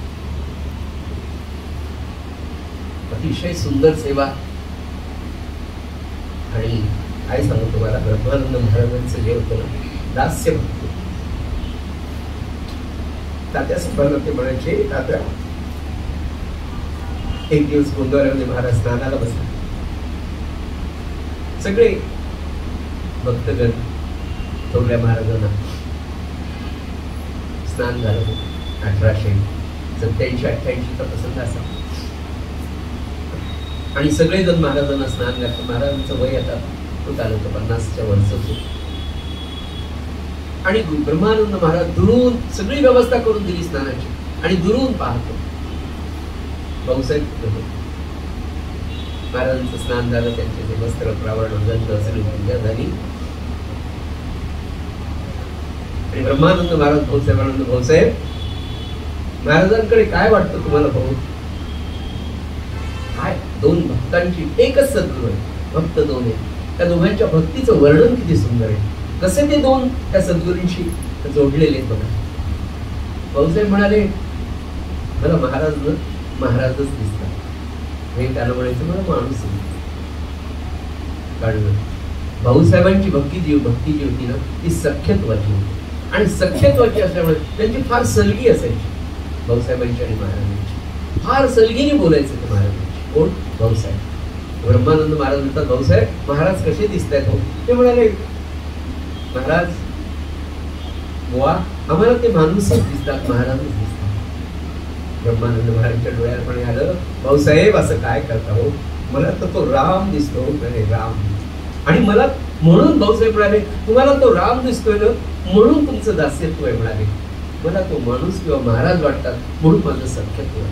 अतिशय सुंदर सेवा. आणि काय सांगू तुम्हाला, ब्रह्मानंद महाराजांचं जे होतं ना, दास्य भक्ती. तात्या सुभाला ते म्हणायचे, तात्या एक दिवस गोंधळामध्ये महाराज स्नानाला बसला. सगळे भक्तगण थोरल्या महाराजांना स्नान झालं. 1887-88 चा प्रसंग असा. आणि सगळेजण महाराजांना स्नान घातलं. महाराजांचं वय आता खूप आलं होतं, 50च्या वरचं. आणि ब्रह्मानंद महाराज दुरून सगळी व्यवस्था करून दिली स्नानाची, आणि दुरून पाहतो भाऊसाहेब महाराजांचं स्नान झालं, त्यांचे ते वस्त्र प्रावरण गंध सगळी पूजा झाली. आणि ब्रह्मानंद महाराज भाऊसाहेब महाराजांकडे काय वाटतं तुम्हाला भाऊ? काय? 2 भक्तांची एकच सद्गुरू आहे, भक्त 2 आहेत. त्या दोघांच्या भक्तीचं वर्णन किती सुंदर आहे. कसे ते 2 त्या सद्गुरूंशी जोडलेले आहेत बघा. भाऊसाहेब म्हणाले, मला महाराजच दिसतात. हे त्याला म्हणायचं, मला माणूस कारण भाऊसाहेबांची भक्ती जी होती ना, ती सख्यत्वाची होती. आणि सख्यत्वाची असल्यामुळे त्यांची फार सलगी असायची. भाऊसाहेबांची आणि महाराजांची फार सलगीने बोलायचं ते महाराजांची. कोण? भाऊसाहेब. ब्रह्मानंद महाराज म्हणतात, भाऊसाहेब महाराज कसे दिसतायत हो? ते म्हणाले, महाराज बुवा आम्हाला ते माणूसच दिसतात, महाराजच दिसतात. ब्रह्मानंद महाराजांच्या डोळ्यात पण आलं, भाऊसाहेब असं काय करता हो? मला तर तो राम दिसतो. अरे राम. आणि मला म्हणून भाऊसाहेब म्हणाले, तुम्हाला तो राम दिसतोय ना, म्हणून तुमचं दास्यत्व आहे म्हणाले. मला तो माणूस किंवा महाराज वाटतात, म्हणून माझं सख्यत्व आहे.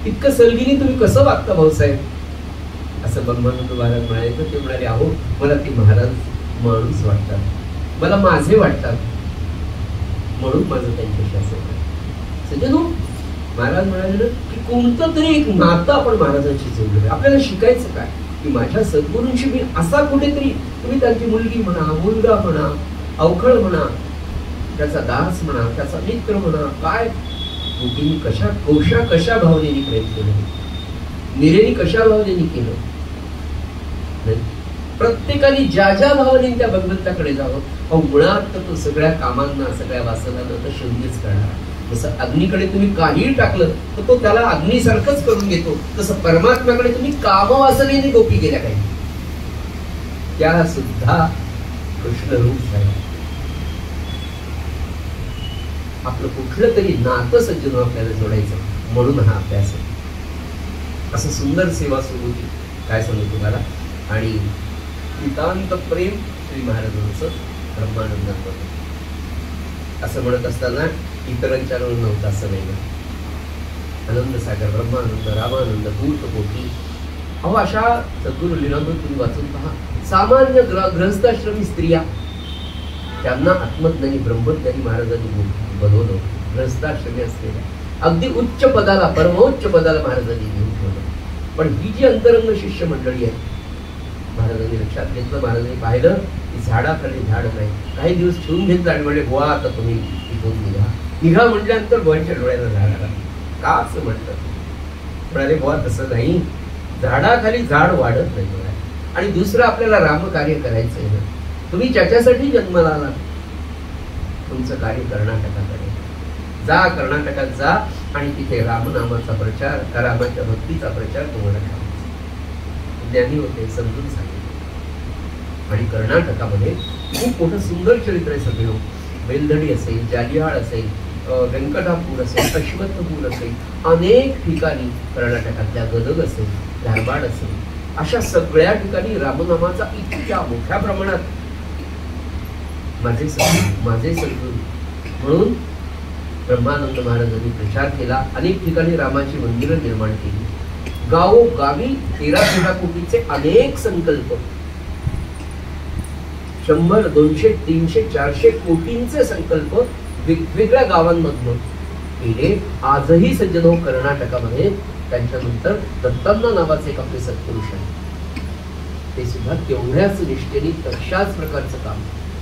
इतकं सलगीने तुम्ही कसं वागता भाऊसाहेब? असं ब्रह्मानंद महाराज म्हणाले. ते म्हणाले, अहो मला ते महाराज माणूस वाटतात, मला माझे वाटतात, म्हणून माझं त्यांच्याशी असं. सज्जनो, महाराज म्हणाले की कोणतं तरी एक नातं आपण महाराजांशी जोडलं. आपल्याला शिकायचं काय की माझ्या सद्गुरूंशी मी असा कुठेतरी, तुम्ही त्यांची मुलगी म्हणा, मुलगा म्हणा, अवखळ म्हणा, त्याचा दास म्हणा, त्याचा मित्र म्हणा, काय मुलींनी कशा भावनेने प्रयत्न केले, निरेनी कशा भावनेने केलं. प्रत्येकाने ज्या भावनेने त्या भगवंताकडे जावं. मुळात तो सगळ्या कामांना, सगळ्या वासनांना तर शून्यच करणार. जसं अग्नीकडे तुम्ही काहीही टाकलं तर तो त्याला अग्नीसारखंच करून घेतो, तसं परमात्म्याकडे तुम्ही कामवासनेने गोपी गेल्या काही, त्या सुद्धा कृष्ण रूप आहे. आपलं कुठलं तरी नातं सज्जन आपल्याला जोडायचं, म्हणून हा अभ्यास आहे. असं सुंदर सेवा सुरू होती, काय सांगू तुम्हाला. आणि नितांत प्रेम श्री महाराजांचं ब्रह्मानंदांमध्ये. असं म्हणत असताना इतरांच्या नव्हतं असं नाही. आनंद सागर, ब्रह्मानंद, रामानंद, पूर्तकोटी, अहो अशा सद्गुरू लीलांवर तुम्ही वाचून पहा. सामान्य गृहस्थाश्रमी स्त्रिया, त्यांना आत्मज्ञानी ब्रह्मज्ञानी महाराजांनी बनवलं. गृहस्थाश्रमी असलेल्या अगदी उच्च पदाला, परमोच्च पदाला महाराजांनी घेऊन ठेवलं. पण ही जी अंतरंग शिष्य मंडळी आहे, महाराजांनी लक्षात घेतलं, महाराजांनी पाहिलं की झाडाखाली झाड नाही. काही दिवस ठेवून घेतलं आणि म्हणजे बुवा आता तुम्ही इथून निघा म्हटल्यानंतर बुवांच्या डोळ्याला झाड आला. का असं म्हटलं, म्हणाले बुवा तसं नाही, झाडाखाली झाड वाढत नाही म्हणाले. आणि दुसरं आपल्याला रामकार्य करायचं आहे ना, तुम्ही ज्याच्यासाठी जन्माला आला, तुमचं कार्य कर्नाटकाकडे जा, कर्नाटकात जा आणि तिथे रामनामाचा प्रचार, रामाच्या भक्तीचा प्रचार तुम्हाला करायचा. ज्ञानी होते, समजून सांगितले. आणि कर्नाटकामध्ये खूप मोठं सुंदर चरित्र आहे सगळं. बेलदडी असेल, जालिहाळ असेल, व्यंकटापूर असेल, अश्वत्थपूर असेल, अनेक ठिकाणी कर्नाटकातल्या, गदग असेल, धारवाड असेल, अशा सगळ्या ठिकाणी रामनामाचा इतक्या मोठ्या प्रमाणात माझे सद्गुरू म्हणून ब्रह्मानंद महाराजांनी प्रचार केला. अनेक ठिकाणी रामाची मंदिरं निर्माण केली. गावोगावी 13 कोटीचे अनेक संकल्प, 100, 200, 300, 400 कोटींचे संकल्प वेगवेगळ्या गावांमधून केले. आजही सज्जनो कर्नाटकामध्ये त्यांच्यानंतर दत्तांना नावाचे एक आपले सत्पुरुष आहे, ते सुद्धा तेवढ्याच निष्ठेने तशाच प्रकारचं काम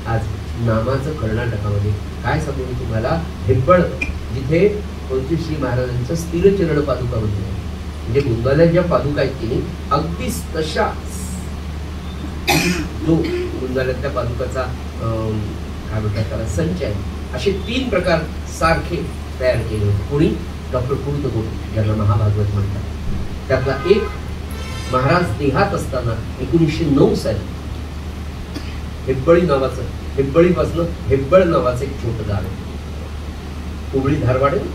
आज नामाचं कर्नाटकामध्ये. काय सांगू मी तुम्हाला, हेब्बळ जिथे श्री महाराजांचं स्थिरचरण पादुका मंदिर आहे, म्हणजे गुंगाला ज्या पादुका आहेत की अगदीच तशा, जो गुंगाल्यातल्या पादुकाचा काय म्हणतात त्याला संच आहे, असे 3 प्रकार सारखे तयार केले होते. कोणी? डॉक्टर पूर्तकोटी, ज्यांना महाभागवत म्हणतात. त्यातला एक महाराज देहात असताना 1909 साली हेब्बळी नावाचं, हेब्बळीपासून हेब्बळ नावाचं एक छोटं गाव आहे, हुबळी धारवाड आहे,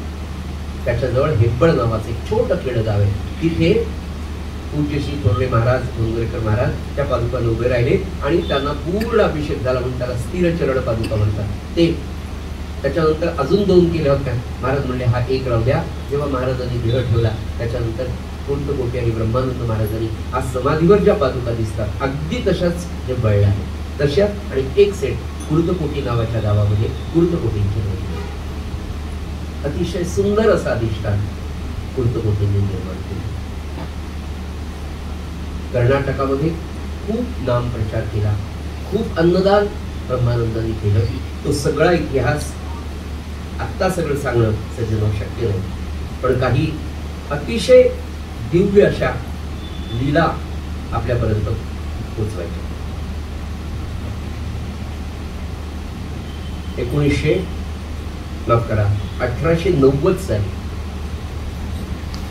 त्याच्याजवळ हेब्बळ नावाचं एक छोटं खेडं गाव आहे. तिथे पूज्य श्री थोरले महाराज, डोंगरेकर महाराज त्या पादुकांना उभे राहिले आणि त्यांना पूर्ण अभिषेक झाला म्हणून त्याला स्थिरचरण पादुका म्हणतात. ते त्याच्यानंतर अजून 2 केल्या होत्या. महाराज म्हणले हा एक राहू द्या. जेव्हा महाराजांनी देह ठेवला त्याच्यानंतर पूर्तकोटी आणि ब्रह्मानंद महाराजांनी आज समाधीवर ज्या पादुका दिसतात अगदी तशाच हे बळल्या आहे, तशा. आणि एक सेट पूर्तकोटी नावाच्या गावामध्ये पूर्तकोटींची होती. अतिशय सुंदर असं अधिष्ठान पूर्तकोटींनी निर्माण केलं. कर्नाटकामध्ये खूप नाम प्रचार केला, खूप अन्नदान ब्रह्मानंदांनी केलं. तो सगळा इतिहास आत्ता सगळं सांगणं सज्जन शक्य नाही, पण काही अतिशय दिव्य अशा लीला आपल्यापर्यंत पोचवायच्या. 1890 साली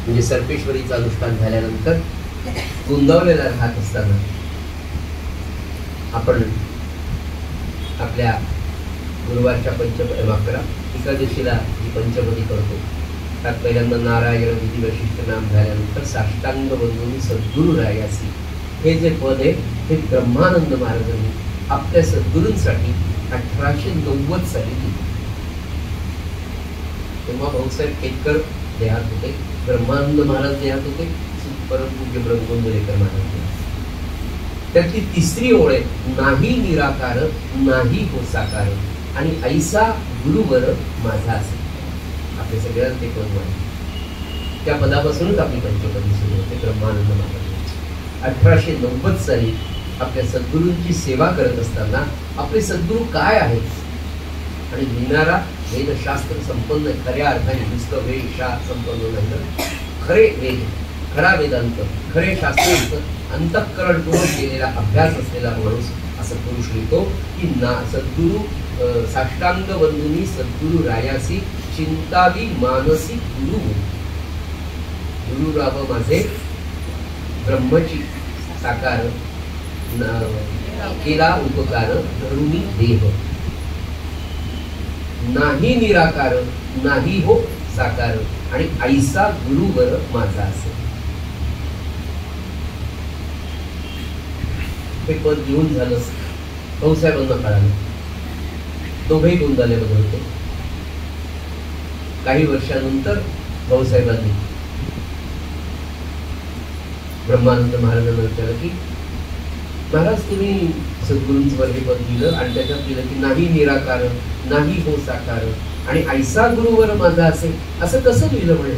म्हणजे सर्पेश्वरीचं अनुष्ठान झाल्यानंतर गोंदावलेला राहत असताना आपण आपल्या गुरुवारच्या एकादशीला जी पंचपदी करतो त्यात पहिल्यांदा नारायण विधी वैशिष्ट्य नाम झाल्यानंतर साष्टांग बंधूंनी सद्गुरू रायासी हे जे पद आहे हे ब्रह्मानंद महाराजांनी आपल्या सद्गुरूंसाठी 1890 साली दिले. तेव्हा भाऊसाहेब केतकर देहात होते, ब्रह्मानंद महाराज देहात होते, परमपूज्य ब्रह्मोंदरेकर महाराज. त्याची 3री ओळ आहे, नाही निराकार नाही हो साकार आणि ऐसा गुरुवर माझा असे. आपल्या सगळ्यांना ते पद माहिती. त्या पदापासूनच आपली पंचपदी सुरू होते. ब्रह्मानंद महाराज 1890 साली आपल्या सद्गुरूंची सेवा करत असताना आपले सद्गुरू काय आहेत आणि लिहिणारा वेदशास्त्र संपन्न, खऱ्या अर्थाने नुसतं वेदशा संपन्न नाही, खरे वेद, खरा वेदांत, खरे शास्त्रांचं अंतःकरणपूर्वक केलेला अभ्यास असलेला माणूस असं पुरुष लिहितो की ना सद्गुरु साष्टांग बंधुनी सद्गुरु रायासी चिंतावी मानसी गुरु, गुरु राव माझे ब्रह्मची साकार केला उपकार धरुनी देह, नाही निराकार नाही हो साकार आणि ऐसा गुरुवर माझा असे. हे पद लिहून झालं, भाऊसाहेबांना कळालं. दोघेही गोंधळामध्ये होते. काही वर्षानंतर भाऊसाहेबांनी ब्रह्मानंद महाराजांना विचारलं की महाराज तुम्ही सद्गुरूंवर हे पद लिहिलं आणि त्याच्यात लिहिलं की नाही निराकार नाही हो साकार आणि ऐसा गुरुवर माझा असे, असं कसं लिहिलं म्हणे.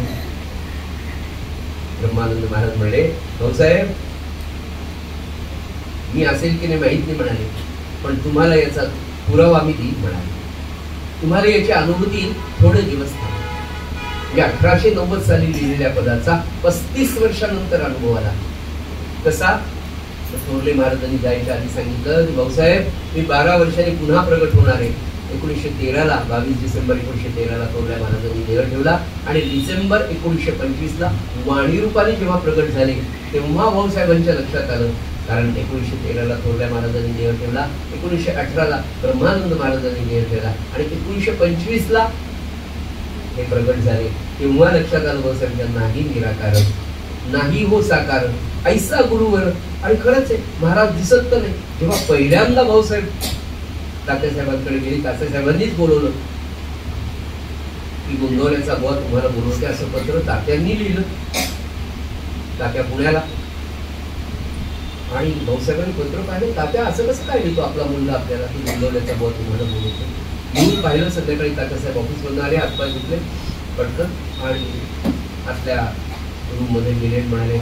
ब्रह्मानंद महाराज म्हणले भाऊसाहेब मी असेल की नाही माहित नाही म्हणाले, पण तुम्हाला याचा पुरावा मी देईन म्हणाले. तुम्हाला याची अनुभूती थोडे दिवस थांबा. 1890 साली लिहिलेल्या पदाचा 35 वर्षानंतर अनुभव आला. कसा? थोरले महाराजांनी जायच्या आधी सांगितलं की भाऊसाहेब मी 12 वर्षांनी पुन्हा प्रगट होणार आहे. 1913ला 22 डिसेंबर 1913ला थोरल्या महाराजांनी देह ठेवला आणि डिसेंबर 1925ला वाणी रूपाने जेव्हा प्रगट झाले तेव्हा भाऊसाहेबांच्या लक्षात आलं. कारण 1913ला थोरल्या महाराजांनी देह ठेवला, 1918ला ब्रह्मानंद महाराजांनी देह ठेवला आणि 1925ला हे प्रगट झाले. तेव्हा लक्षात आलं भाऊसाहेबांच्या नाही निराकार नाही हो साकार ऐसा गुरुवर. आणि खरंच आहे, महाराज दिसत तर नाही. जेव्हा पहिल्यांदा भाऊसाहेब तात्यासाहेबांकडे गेले, तात्यासाहेबांनीच बोलवलं की गोंदवल्याचा बुवा तुम्हाला बोलवते असं पत्र तात्यांनी लिहिलं, तात्या पुण्याला. आणि भाऊसाहेबांनी पत्र पाहिलं, तात्या असं कसं काय लिहितो आपला मुलगा आपल्याला की गोंदवल्याचा बुवा तुम्हाला बोलवतो. लिहून पाहिलं. संध्याकाळी तात्यासाहेब ऑफिस मधून आले, हातपाय धुतले पटकन आणि आपल्या रूम मध्ये गेले. म्हणाले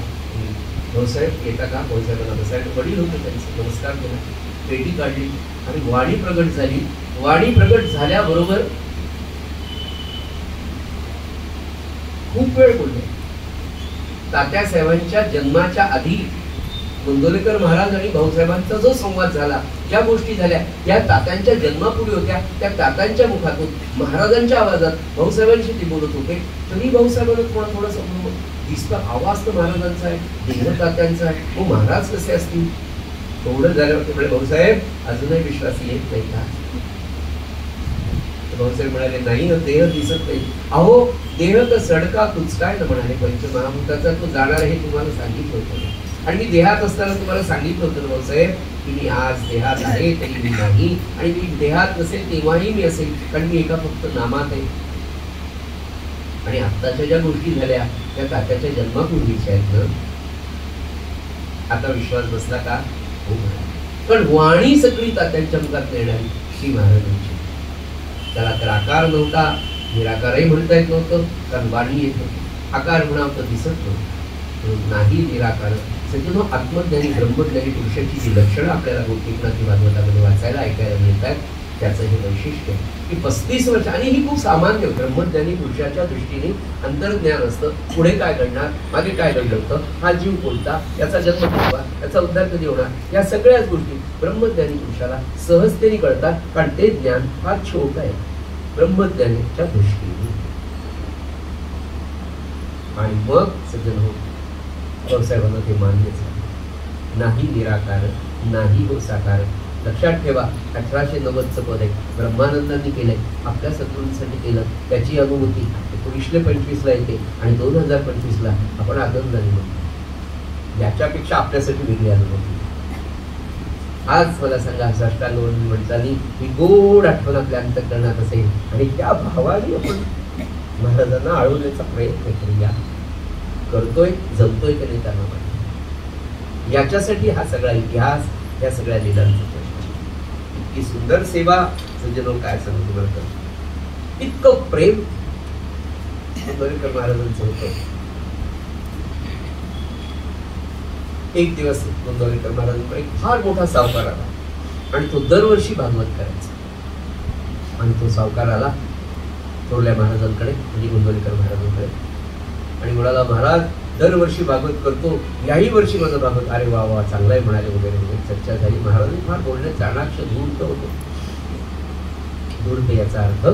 भाऊसाहेब येता का? भाऊसाहेबांना बसायला वडील होते, त्यांचे नमस्कार केला, पेटी काढली आणि वाणी प्रगट झाली. वाणी प्रगट झाल्याबरोबर खूप वेळ बोलले. तात्यासाहेबांच्या जन्माच्या आधी गोंदवलेकर महाराज आणि भाऊसाहेबांचा जो संवाद झाला, ज्या गोष्टी झाल्या या तात्यांच्या जन्मापूर्वी होत्या. त्या तात्यांच्या मुखातून महाराजांच्या आवाजात भाऊसाहेबांशी ते बोलत होते. तरी भाऊसाहेबांना थोडंसं दिसतं आवाज तर महाराजांचा आहे, देह तात्यांचा आहे, मग महाराज कसे असतील. थोडं झाल्यावर ते म्हणे भाऊसाहेब अजूनही विश्वास येत नाही का? भाऊसाहेब म्हणाले नाही देह दिसत नाही. अहो देह तर सडका कुचकाय ना म्हणाले, पंचमहाभूताचा तो जाणार हे तुम्हाला सांगितलं होतं आणि मी देहात असताना तुम्हाला सांगितलं होतं भाऊसाहेब की मी आज देहात आहे तरी मी नाही आणि मी देहात नसेल तेव्हाही मी असेल, कारण मी एका फक्त नामात आहे. आणि आत्ताच्या ज्या गोष्टी झाल्या त्या तात्याच्या जन्मापूर्वीच्या आहेत ना. आता विश्वास बसला का? हो. पण वाणी सगळी तात्यांच्या मुखात येणारी श्री महाराजांची. त्याला तर आकार नव्हता, निराकारही म्हणता येत नव्हतं, कारण वाणी येत होती. आकार म्हणावं तर दिसत नव्हतं. नाही निराकार सज्जनो आत्मज्ञानी ब्रह्मज्ञानी पुरुषाची जी लक्षणं आपल्याला गोपीनाथी भागवतामध्ये वाचायला ऐकायला मिळतात त्याचं हे वैशिष्ट्य की 35 वर्ष. आणि ही खूप सामान्य ब्रह्मज्ञानी पुरुषाच्या दृष्टीने अंतर्ज्ञान असतं. पुढे काय घडणार, मागे काय घडलं होतं, हा जीव कोणता, याचा जन्म कसा, याचा उद्धार कधी होणार, या सगळ्याच गोष्टी ब्रह्मज्ञानी पुरुषाला सहजतेने कळतात. कारण ते ज्ञान फार छोट आहे ब्रह्मज्ञानीच्या दृष्टीने. आणि मग सज्जन हो भाऊसाहेबांना ते मान्य झालं. नाही निराकार नाही हो साकार. लक्षात ठेवा 1890चं पद आहे, ब्रह्मानंदांनी केलंय, आपल्या सद्गुरूंसाठी केलं. त्याची अनुभूती 1925ला येते आणि 2025ला आपण आनंदाने म्हणतो. याच्यापेक्षा आपल्यासाठी वेगळी अनुभूती. आज मला सांगा साष्टांग म्हणतानी ही गोड आठवण आपल्या अंतःकरणात असेल आणि त्या भावाने आपण महाराजांना आळवण्याचा प्रयत्न करूया. करतोय, जमतोय की नाही त्यांना माहिती. याच्यासाठी हा सगळा इतिहास, या सगळ्या लीलांचा इतकी सुंदर सेवा सज्जनो काय सांगू तुम्हाला. इतकं प्रेम गोंदवलेकर महाराजांचं होतं. एक दिवस गोंदवलेकर महाराजांकडे एक फार मोठा सावकार आला आणि तो दरवर्षी भागवत करायचा. आणि तो सावकार आला थोरल्या महाराजांकडे म्हणजे गोंदवलेकर महाराजांकडे आणि म्हणाला, महाराज दरवर्षी भागवत करतो, याही वर्षी माझं भागवत. अरे वा वा, चांगलं आहे म्हणाले वगैरे वगैरे चर्चा झाली. महाराजांनी फार बोलणे चाणाक्ष धूर्त होतो. धूर्त याचा अर्थ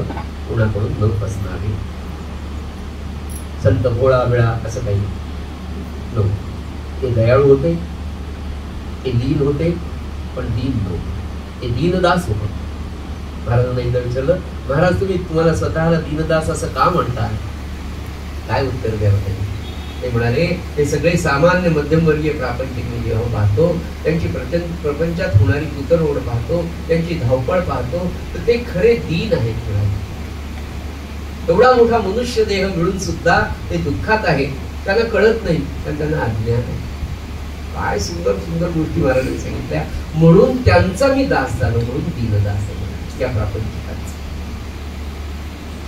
कोणाकडून न फसणारे, संत भोळा बिळा असं काही नव्हतं. ते दयाळू होते, ते दीन होते, पण दीन नव्हते, ते दीनदास होते. महाराजांना एकदा विचारलं, महाराज तुम्हाला स्वतःला दीनदास असं का म्हणताय? काय उत्तर द्यावं त्यांनी? ते म्हणाले, ते सगळे सामान्य मध्यमवर्गीय प्रापंचिक मी जेव्हा पाहतो, त्यांची प्रपंचात होणारी कुतरहोड पाहतो, त्यांची धावपळ पाहतो, तर ते खरे दीन आहेत. एवढा मोठा मनुष्य देह मिळून सुद्धा ते दुःखात आहे, त्यांना कळत नाही, पण त्यांना अज्ञान आहे. काय सुंदर सुंदर गोष्टी महाराजांनी सांगितल्या. म्हणून त्यांचा मी दास झालो, म्हणून दीनदास आहे त्या प्रापंचिकांचा.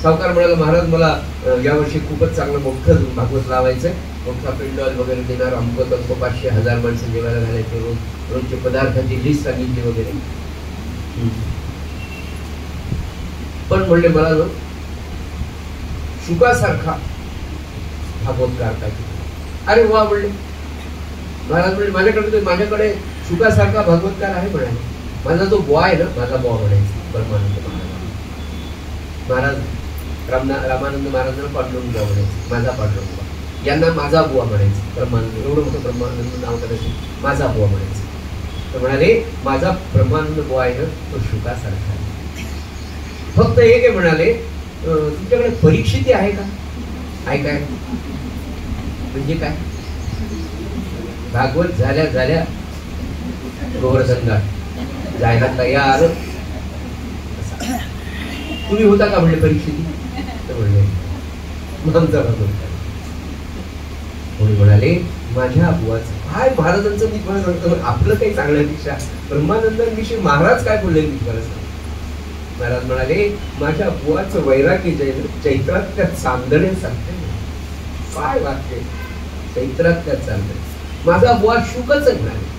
सावकार म्हणाला, महाराज मला यावर्षी खूपच चांगलं मोठं भागवत लावायचंय, मोठा पेंडॉल वगैरे देणार, अमकं तमकं 500-1000 माणसं जेवायला घालायचे, रोजचे पदार्थाची लिस्ट सांगितली वगैरे. पण म्हणले मला ना शुकासारखा भागवतकार पाहिजे. अरे वा म्हणले महाराज. म्हणले माझ्याकडे शुकासारखा भागवतकार आहे म्हणाले. माझा जो बुवा आहे ना, माझा बुवा म्हणायचा ब्रह्मानंद महाराज. महाराज रामानंद महाराजांना पांडुरंग बुवा म्हणायचे, माझा पांडुरंग बुवा. यांना माझा बुवा म्हणायचं. ब्रह्मानंद, एवढं मोठं ब्रह्मानंद नाव करायचं, माझा बुवा म्हणायचं. तर म्हणाले, माझा ब्रह्मानंद बुवा आहे ना, तो शुकासारखा आहे. फक्त एक आहे म्हणाले, तुमच्याकडे परीक्षिती आहे का? आहे काय म्हणजे काय? भागवत झाल्या झाल्या गोवर्धनला जायला तयार. तुम्ही होता का म्हणले परीक्षिती? तर म्हणले आमचा भागवत. कोणी म्हणाले, माझ्या बुवाचं काय महाराजांचं मी तुम्हाला सांगतो, आपलं काही चांगल्यापेक्षा ब्रह्मानंदांविषयी महाराज काय बोलले मी तुम्हाला सांगतो. महाराज म्हणाले, माझ्या बुवाचं वैराग्य चैत्रात त्या चांदणे सांगते. काय वाक्य, चैत्रात त्या चांदणे. माझा बुवा शुकच म्हणाले,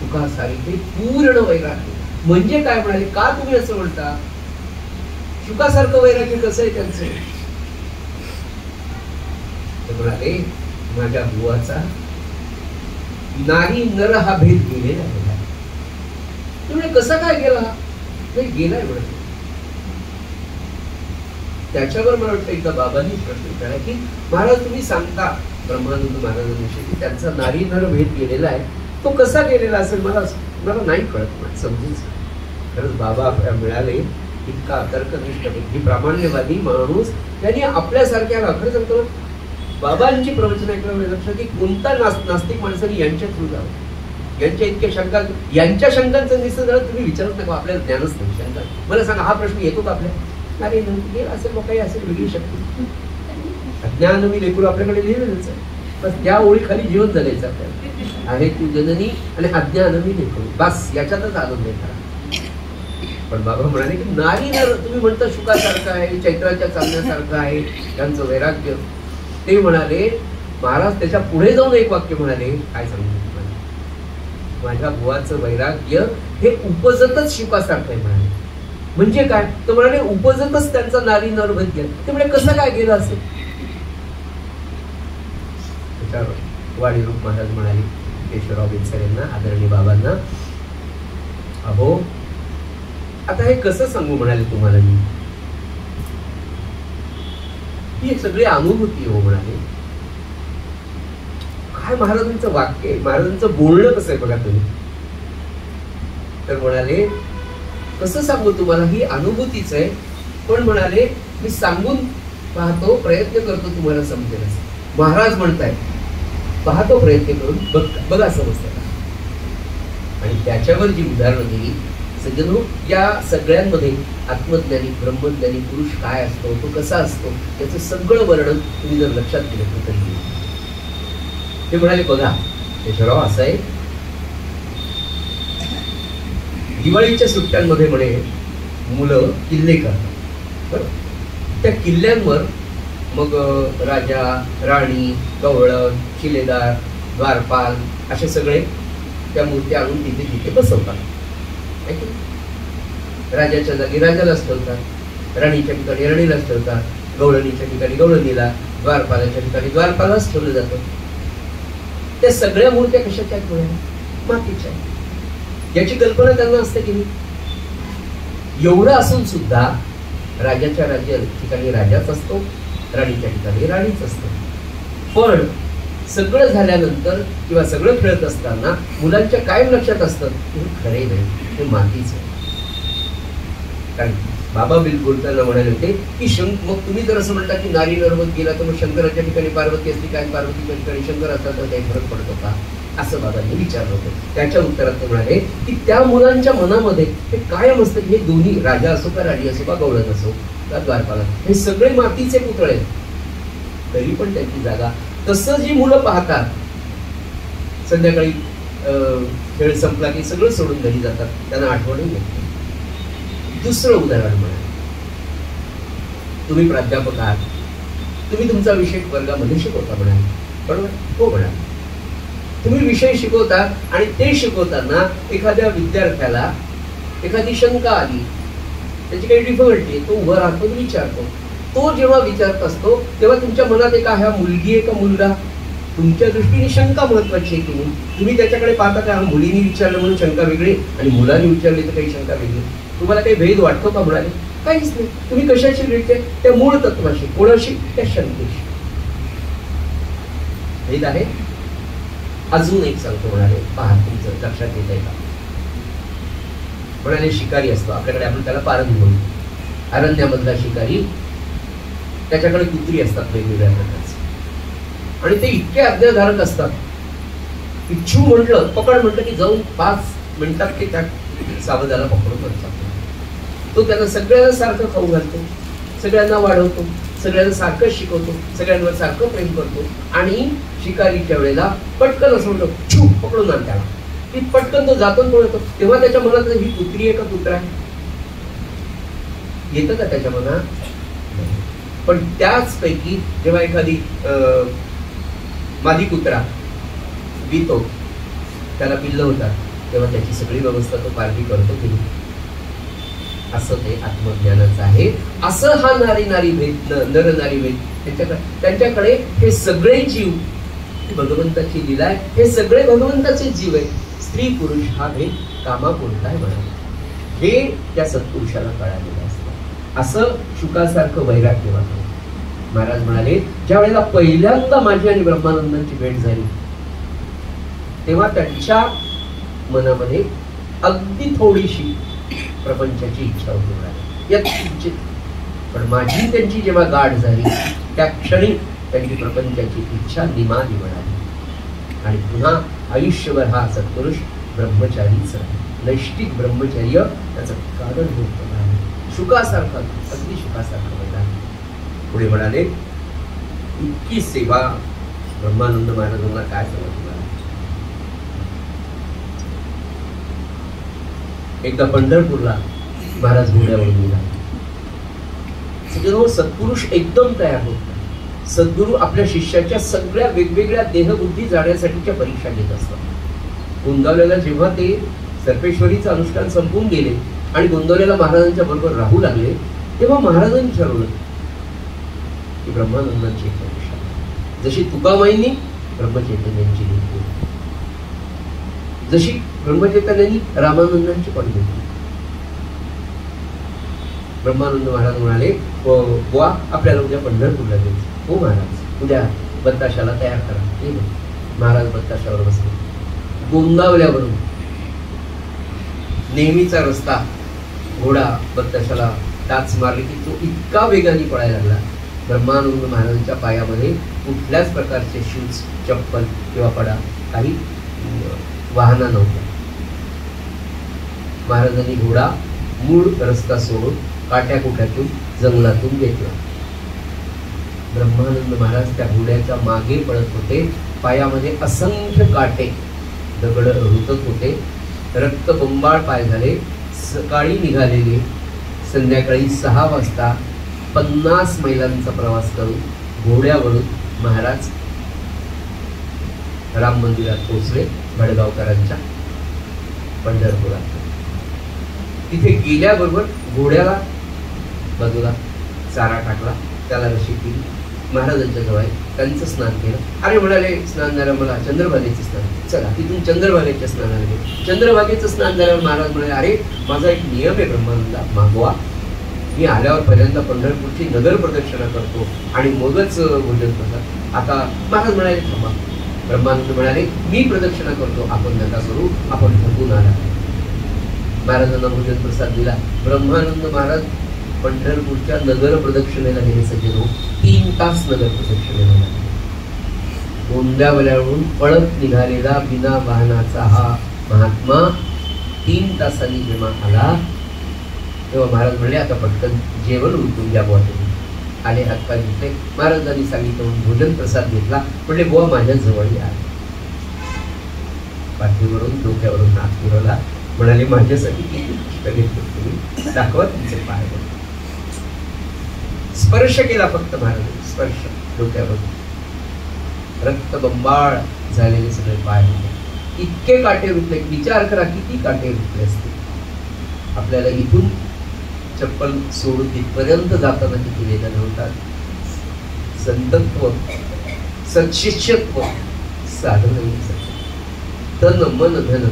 शुकासारखे पूर्ण वैराग्य. म्हणजे काय म्हणाले, का तुम्ही असं म्हणता? शुकासारखं वैराग्य कसं आहे त्यांचं? म्हणाले, माझ्या बुवाचा नारी नर हा भेद गेलेला आहे. तुम्ही कसा काय गेला? गेलाय म्हणत. त्याच्यावर मला वाटतं एकदा बाबांनी प्रश्न विचारला की, महाराज तुम्ही सांगता ब्रह्मानंद महाराजांविषयी की त्यांचा नारी नर भेद गेलेला आहे, तो कसा गेलेला असेल? मला नाही कळत. समजून खरंच बाबा मिळाले इतका तर्कनिष्ठ व्यक्ती, प्रामाण्यवादी माणूस. त्यांनी आपल्यासारख्याला खरं सांगतो, बाबांची प्रवचन ऐकलं लक्षात की कोणता नास्तिक माणसाने यांच्या थ्रू जावं. यांच्या इतक्या शंका, यांच्या शंकांचं निश्चित झालं तुम्ही विचारत नका, आपल्याला ज्ञानच नाही. शंका मला सांगा, हा प्रश्न येतो का आपल्या? अरे असेल मग काही असेल वेगळी शक्ती. अज्ञान मी लेकरू आपल्याकडे लिहिलेलंच आहे, बस त्या ओळी खाली जीवन जगायचं आपल्याला. आहे तू जननी आणि अज्ञान मी लेकरू, बस याच्यातच आनंद आहे. पण बाबा म्हणाले की नारी नर तुम्ही म्हणता शुकासारखं आहे, चैत्राच्या चालण्यासारखं आहे त्यांचं वैराग्य. ते म्हणाले, महाराज त्याच्या पुढे जाऊन एक वाक्य म्हणाले, काय सांगू तुम्हाला, माझ्या बुवाचं वैराग्य हे उपजतच शुकासारखं आहे म्हणाले. म्हणजे काय? तर म्हणाले उपजतच त्यांचा नारी नर भेद गेला. ते म्हणजे कसं काय गेलं असेल? त्याच्यावर वाडीरूप महाराज म्हणाले केशवराव बिनसर यांना, आदरणीय बाबांना, अहो आता हे कसं सांगू म्हणाले तुम्हाला मी, ही सगळी अनुभूती हो म्हणाले. काय महाराजांचं वाक्य आहे, महाराजांचं बोलणं कसं आहे बघा तुम्ही. तर म्हणाले कसं सांगू तुम्हाला, ही अनुभूतीच आहे. पण म्हणाले मी सांगून पाहतो, प्रयत्न करतो तुम्हाला समजेल. महाराज म्हणताय पाहतो प्रयत्न करून बघा समजतं. आणि त्याच्यावर जी उदाहरणं दिली सज्जनो, या सगळ्यांमध्ये आत्मज्ञानी ब्रह्मज्ञानी पुरुष काय असतो, तो कसा असतो, याचं सगळं वर्णन तुम्ही जर लक्षात केलं तर ते म्हणाले, बघा केशवराव असं आहे, दिवाळीच्या सुट्ट्यांमध्ये म्हणे मुलं किल्ले करतात. बरं, त्या किल्ल्यांवर मग राजा राणी, गवळण, शिलेदार, द्वारपाल असे सगळे त्या मूर्त्या आणून तिथे तिथे बसवतात. राजाच्या जागी राजालाच ठेवतात, राणीच्या ठिकाणी राणीलाच ठेवतात, गवळणीच्या ठिकाणी गवळणीला, द्वारपालाच्या ठिकाणी द्वारपालाच ठेवलं जातं. त्या सगळ्या मूर्त्या कशाच्या आहेत? मातीच्या. याची कल्पना त्यांना असते की नाही? एवढं असून सुद्धा राजाच्या ठिकाणी राजाच असतो, राणीच्या ठिकाणी राणीच असतो. पण सगळं झाल्यानंतर किंवा सगळं खेळत असताना मुलांच्या कायम लक्षात असतं हे खरे नाही, हे मातीच आहे. कारण बाबा बिल बोलताना म्हणाले होते की मग तुम्ही जर असं म्हणता की नारी नर्वत गेला तर मग शंकराच्या ठिकाणी पार्वती असली काय, पार्वतीच्या ठिकाणी शंकर असला तर काही फरक पडतो का, असं बाबांनी विचारलं होतं. त्याच्या उत्तरात ते म्हणाले की त्या मुलांच्या मनामध्ये हे कायम असतं की हे दोन्ही, राजा असो का राणी असो का गवळण असो का द्वारपाला, हे सगळे मातीचे पुतळे आहेत. तरी पण त्यांची जागा, तसं जी मुलं पाहतात, संध्याकाळी खेळ संपला की सगळं सोडून घरी जातात, त्यांना आठवणही येते. दुसरं उदाहरण म्हणा, तुम्ही प्राध्यापक आहात, तुम्ही तुमचा विषय वर्गामध्ये शिकवता म्हणाल, बरोबर? हो म्हणाल. तुम्ही विषय शिकवता आणि ते शिकवताना एखाद्या विद्यार्थ्याला एखादी शंका आली, त्याची काही डिफिकल्टी आहे, तो उभा राहतो आणि विचारतो. तो जेव्हा विचारत असतो तेव्हा तुमच्या मनात एक हा मुलगी आहे का मुलगा, तुमच्या दृष्टीने शंका महत्वाची आहे की नाही? तुम्ही त्याच्याकडे पाहता का मुलीने विचारलं म्हणून शंका वेगळी आणि मुलाने विचारली तर काही शंका वेगळी? तुम्हाला काही भेद वाटतो का? म्हणाले काहीच नाही. तुम्ही कशाशी रिलेटेड? त्या मूळ तत्वाशी. कोणाशी? त्या शंकेशी. भेद आहे. अजून एक सांगतो म्हणाले, पहा तुमचं लक्षात येत आहे का? म्हणाले शिकारी असतो आपल्याकडे, आपण त्याला पारधी म्हणतो. अरण्यामधला शिकारी, त्याच्याकडे कुत्री असतात वेगवेगळ्या प्रकारचे आणि ते इतके आज्ञाधारक असतात की छू म्हटलं, पकड म्हटलं की जाऊन 5 मिनिटात ते त्या सावधाला पकडून म्हणतात. तो त्यांना सगळ्यांना सारखं खाऊ घालतो, सगळ्यांना वाढवतो, सगळ्यांना सारखं शिकवतो, सगळ्यांवर सारखं प्रेम करतो आणि शिकारीच्या वेळेला पटकन असं म्हणतो छू पकडून आण त्याला, की पटकन तो जातो तो येतो. तेव्हा त्याच्या मनात ही कुत्री आहे का कुत्रा आहे येतं का त्याच्या मनात? पण त्याच पैकी जेव्हा एखादी मादी कुत्रा वितो, त्याला पिल्लं होतात, तेव्हा त्याची सगळी व्यवस्था तो पारखी करतो की असं ते आत्मज्ञानाचं आहे. असं हा नारी नारी भेद, नर नारी भेद, त्यांच्याकडे हे सगळे जीव भगवंताची लीला आहे. हे सगळे भगवंताचे जीव आहे. स्त्री पुरुष हा भेद कामापुरता आहे म्हणा, हे त्या सत्पुरुषाला कळालेलं असतं. असं शुकासारखं वैराग्य वाटतं. महाराज म्हणाले ज्या वेळेला पहिल्यांदा माझी आणि ब्रह्मानंदांची भेट झाली तेव्हा त्यांच्या मनामध्ये अगदी थोडीशी प्रपंचाची इच्छा होती म्हणाले, पण माझी त्यांची जेव्हा गाठ झाली त्या क्षणी त्यांची प्रपंचाची इच्छा निमाली म्हणाली आणि पुन्हा आयुष्यभर हा सत्पुरुष ब्रह्मचारीच नैष्टिक ब्रह्मचर्य त्याचं कारण होत म्हणाले. शुकासारखा, अगदी शुकासारखं म्हणाले. पुढे म्हणाले इतकी सेवा ब्रह्मानंद महाराजांना काय समजलं. एकदा पंढरपूरला महाराज घोड्यावरून निघाले. सत्पुरुष एकदम तयार होत. सद्गुरू आपल्या शिष्याच्या सगळ्या वेगवेगळ्या देहबुद्धी जाण्यासाठीच्या परीक्षा घेत असतात. गोंदावल्याला जेव्हा ते सर्पेश्वरीचं अनुष्ठान संपून गेले आणि गोंदावल्याला महाराजांच्या बरोबर राहू लागले तेव्हा महाराजांनी ठरवलं की ब्रह्मानंदांची एक परीक्षा, जशी तुकामाईंनी ब्रह्मचैतन्यांची घेतली, जशी ब्रह्मचैतन्यांनी रामानंदांची पण घेतली. ब्रह्मानंद महाराज म्हणाले बुवा आपल्याला उद्या पंढरपूरला जायचं. हो महाराज, उद्या बत्ताशाला तयार करा. महाराज बत्ताशावर बसले. गोंदावल्यावरून नेहमीचा रस्ता, घोडा बत्ताशाला टाच मारली की तो इतका वेगाने पळायला लागला. ब्रह्मानंद महाराजांच्या पायामध्ये कुठल्याच प्रकारचे शूज, चप्पल किंवा पडा काही वाहना नव्हतं. महाराजांनी घोडा मूळ रस्ता सोडून काट्याकुट्यातून जंगलातून घेतला. ब्रह्मानंद महाराज त्या घोड्याच्या मागे पळत होते. पायामध्ये असंख्य काटे, दगड रुतत होते. रक्तबंबाळ पाय झाले. सकाळी निघालेले संध्याकाळी 6 वाजता 50 मैलांचा प्रवास करून घोड्यावरून महाराज राम मंदिरात पोहोचले. भडगावकरांच्या पंढरपुरात. तिथे गेल्याबरोबर घोड्याला बाजूला चारा टाकला, त्याला रशी केली, महाराजांच्या जवळ त्यांचं स्नान केलं. अरे म्हणाले स्नान झालं मला चंद्रभागेचं स्नान, चला तिथून चंद्रभागेच्या स्नानाला गेले. चंद्रभागेचं स्नान झाल्यावर महाराज म्हणाले अरे माझा एक नियम आहे ब्रह्मानंदा, मागवा. मी आल्यावर पहिल्यांदा पंढरपूरची नगर प्रदक्षिणा करतो आणि मगच भोजन करतात. आता महाराज म्हणाले थांबा. ब्रह्मानंद म्हणाले मी प्रदक्षिणा करतो, आपण नका करू, आपण थकून आला. महाराजांना भोजन प्रसाद दिला. ब्रह्मानंद महाराज पंढरपूरच्या नगर प्रदक्षिणेला गेले. सज्जनो 3 तास नगर प्रदक्षिणेला गेले. गोंद्यावल्यावरून पळत निघालेला बिना वाहनाचा हा महात्मा 3 तासांनी जेव्हा आला तेव्हा महाराज म्हणले आता पटकन जेवण उरकून द्या बुवा तुम्ही. आले, हातपाय धुतले. महाराजांनी सांगितलं म्हणून भोजन प्रसाद घेतला. म्हणले बुवा माझ्या जवळ या. पाठीवरून डोक्यावरून हात फिरवला. म्हणाले माझ्यासाठी किती कष्ट घेतले तुम्ही, दाखवा तुमचे पाय. स्पर्श केला फक्त महाराजांनी, स्पर्श डोक्यावर. रक्तबंबाळ झालेले सगळे पाय होते. इतके काटे रुतले, विचार करा किती काटे रुतले असते. आपल्याला इथून चप्पल सोडून तिथपर्यंत जाताना किती वेदना होतात. संतत्व, सत्शिष्यत्व साधन तन मन धन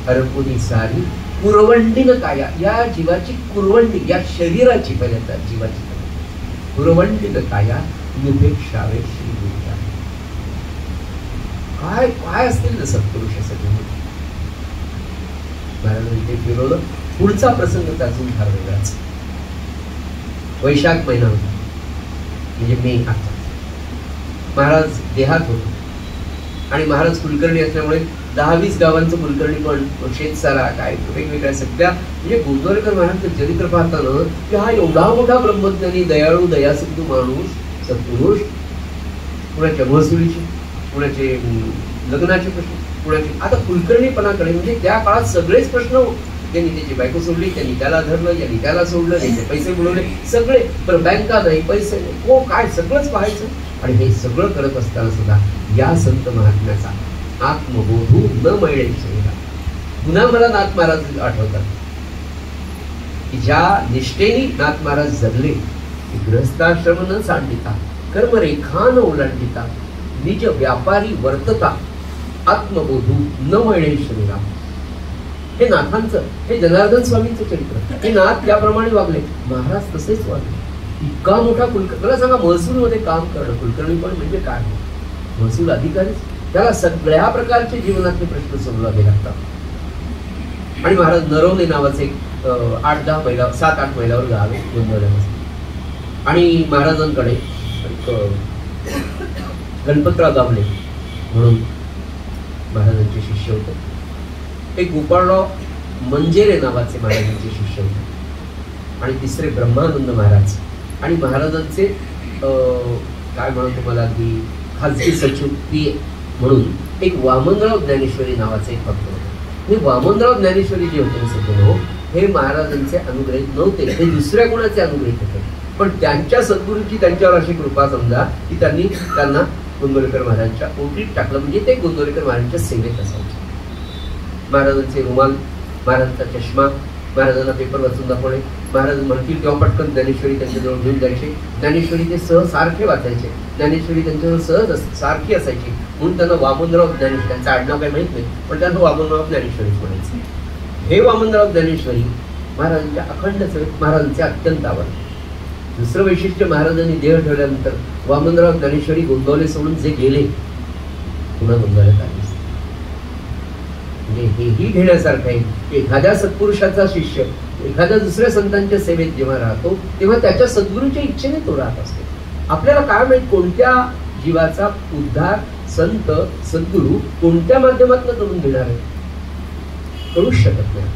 हरपुनी सारी कुरवंडीन काया. या जीवाची कुरवंडी, या शरीराची पहिल्यांदा जीवाची कुरवंडीन काया निपेक्षावे श्री गुरुचा. काय काय असतील ना सत्पुरुषासाठी. महाराजांनी ते फिरवलं. पुढचा प्रसंग अजून फार वेगळाच. वैशाख महिना होता, म्हणजे मे. आता महाराज देहात होते आणि महाराज कुलकर्णी असल्यामुळे 10-20 गावांचं कुलकर्णी पण शेतसारा काय वेगवेगळ्या सगळ्या, म्हणजे गोंदवलेकर महाराजांचं चरित्र पाहताना की हा एवढा मोठा ब्रह्मज्ञानी, दयाळू, दयासिंधू माणूस, सत्पुरुष, कुणाच्या महसुलीचे, कुणाचे लग्नाचे प्रश्न, कुणाचे आता कुलकर्णीपणाकडे, म्हणजे त्या काळात सगळेच प्रश्न. त्यांनी त्याची बायको सोडली, त्यांनी त्याला धरलं, यांनी त्याला सोडलं, त्यांचे पैसे बुडवले, सगळे. पण बँका नाही, पैसे नाही, हो काय सगळंच पाहायचं. आणि हे सगळं करत असताना सुद्धा या संत महात्म्याचा आत्मबोधू न मिळे शरीरा. पुन्हा मला नाथ महाराज आठवतात की ज्या निष्ठेने नाथ महाराज जगले, की गृहस्थाश्रम न सांडिता, कर्मरेखा न ओलांडिता, निज व्यापारी वर्तता, आत्मबोधू न मिळे शरीरा. हे नाथांचं, हे जनार्दन स्वामींचं चरित्र. हे नाथ त्याप्रमाणे वागले, महाराज तसेच वागले. इतका मोठा कुलकर्णी, मला सांगा महसूल मध्ये काम करणं, कुलकर्णी पण म्हणजे काय, महसूल अधिकारी, त्याला सगळ्या प्रकारचे जीवनातले प्रश्न सोडवावे लागतात. आणि महाराज नरवणे नावाचे एक 8-10 महिला, 7-8 महिलावर गाव आहे गोंदवल्यापासून. आणि महाराजांकडे गणपतराव दामले म्हणून महाराजांचे शिष्य होते. एक गोपाळराव मंजेरे नावाचे महाराजांचे शिष्य होते. आणि तिसरे ब्रह्मानंद महाराज. आणि महाराजांचे काय म्हणतो मला अगदी खाजगी सचिव पी म्हणून एक वामनराव ज्ञानेश्वरी नावाचे एक भक्त होते. हे वामनराव ज्ञानेश्वरी जे होते सध्या, हे महाराजांचे अनुग्रहित नव्हते, हे दुसऱ्या कोणाचे अनुग्रहित होते. पण त्यांच्या सद्गुरूची त्यांच्यावर अशी कृपा समजा की त्यांना गोंदवलेकर महाराजांच्या ओटीत टाकलं, म्हणजे ते गोंदवलेकर महाराजांच्या सेवेत असायचे. महाराजांचे रुमाल, महाराजांचा चष्मा, महाराजांना पेपर वाचून दाखवणे, महाराज म्हणतील तेव्हा पटकन ज्ञानेश्वरी त्यांच्याजवळ घेऊन जायचे. ज्ञानेश्वरी ते सहज सारखे वाचायचे, ज्ञानेश्वरी त्यांच्याजवळ सहज सारखी असायची. म्हणून त्यांना वामनराव ज्ञानेश्वरी, त्यांचं आडनाव काही माहीत नाही, पण त्यांना वामनराव ज्ञानेश्वरीच म्हणायचे. हे वामनराव ज्ञानेश्वरी महाराजांच्या अखंड सेवेत महाराजांचे अत्यंत आवडते. दुसरं वैशिष्ट्य, महाराजांनी देह ठेवल्यानंतर वामनराव ज्ञानेश्वरी गोंदवले सोडून जे गेले, पुन्हा गोंदवल्यात आले. म्हणजे हेही घेण्यासारखं आहे. एखाद्या सत्पुरुषाचा शिष्य एखाद्या दुसऱ्या संतांच्या सेवेत जेव्हा राहतो तेव्हा त्याच्या सद्गुरूच्या इच्छेने तो राहत असतो. आपल्याला काय माहित कोणत्या जीवाचा उद्धार संत सद्गुरू कोणत्या माध्यमातून करून घेणार आहे, करूच शकत नाही.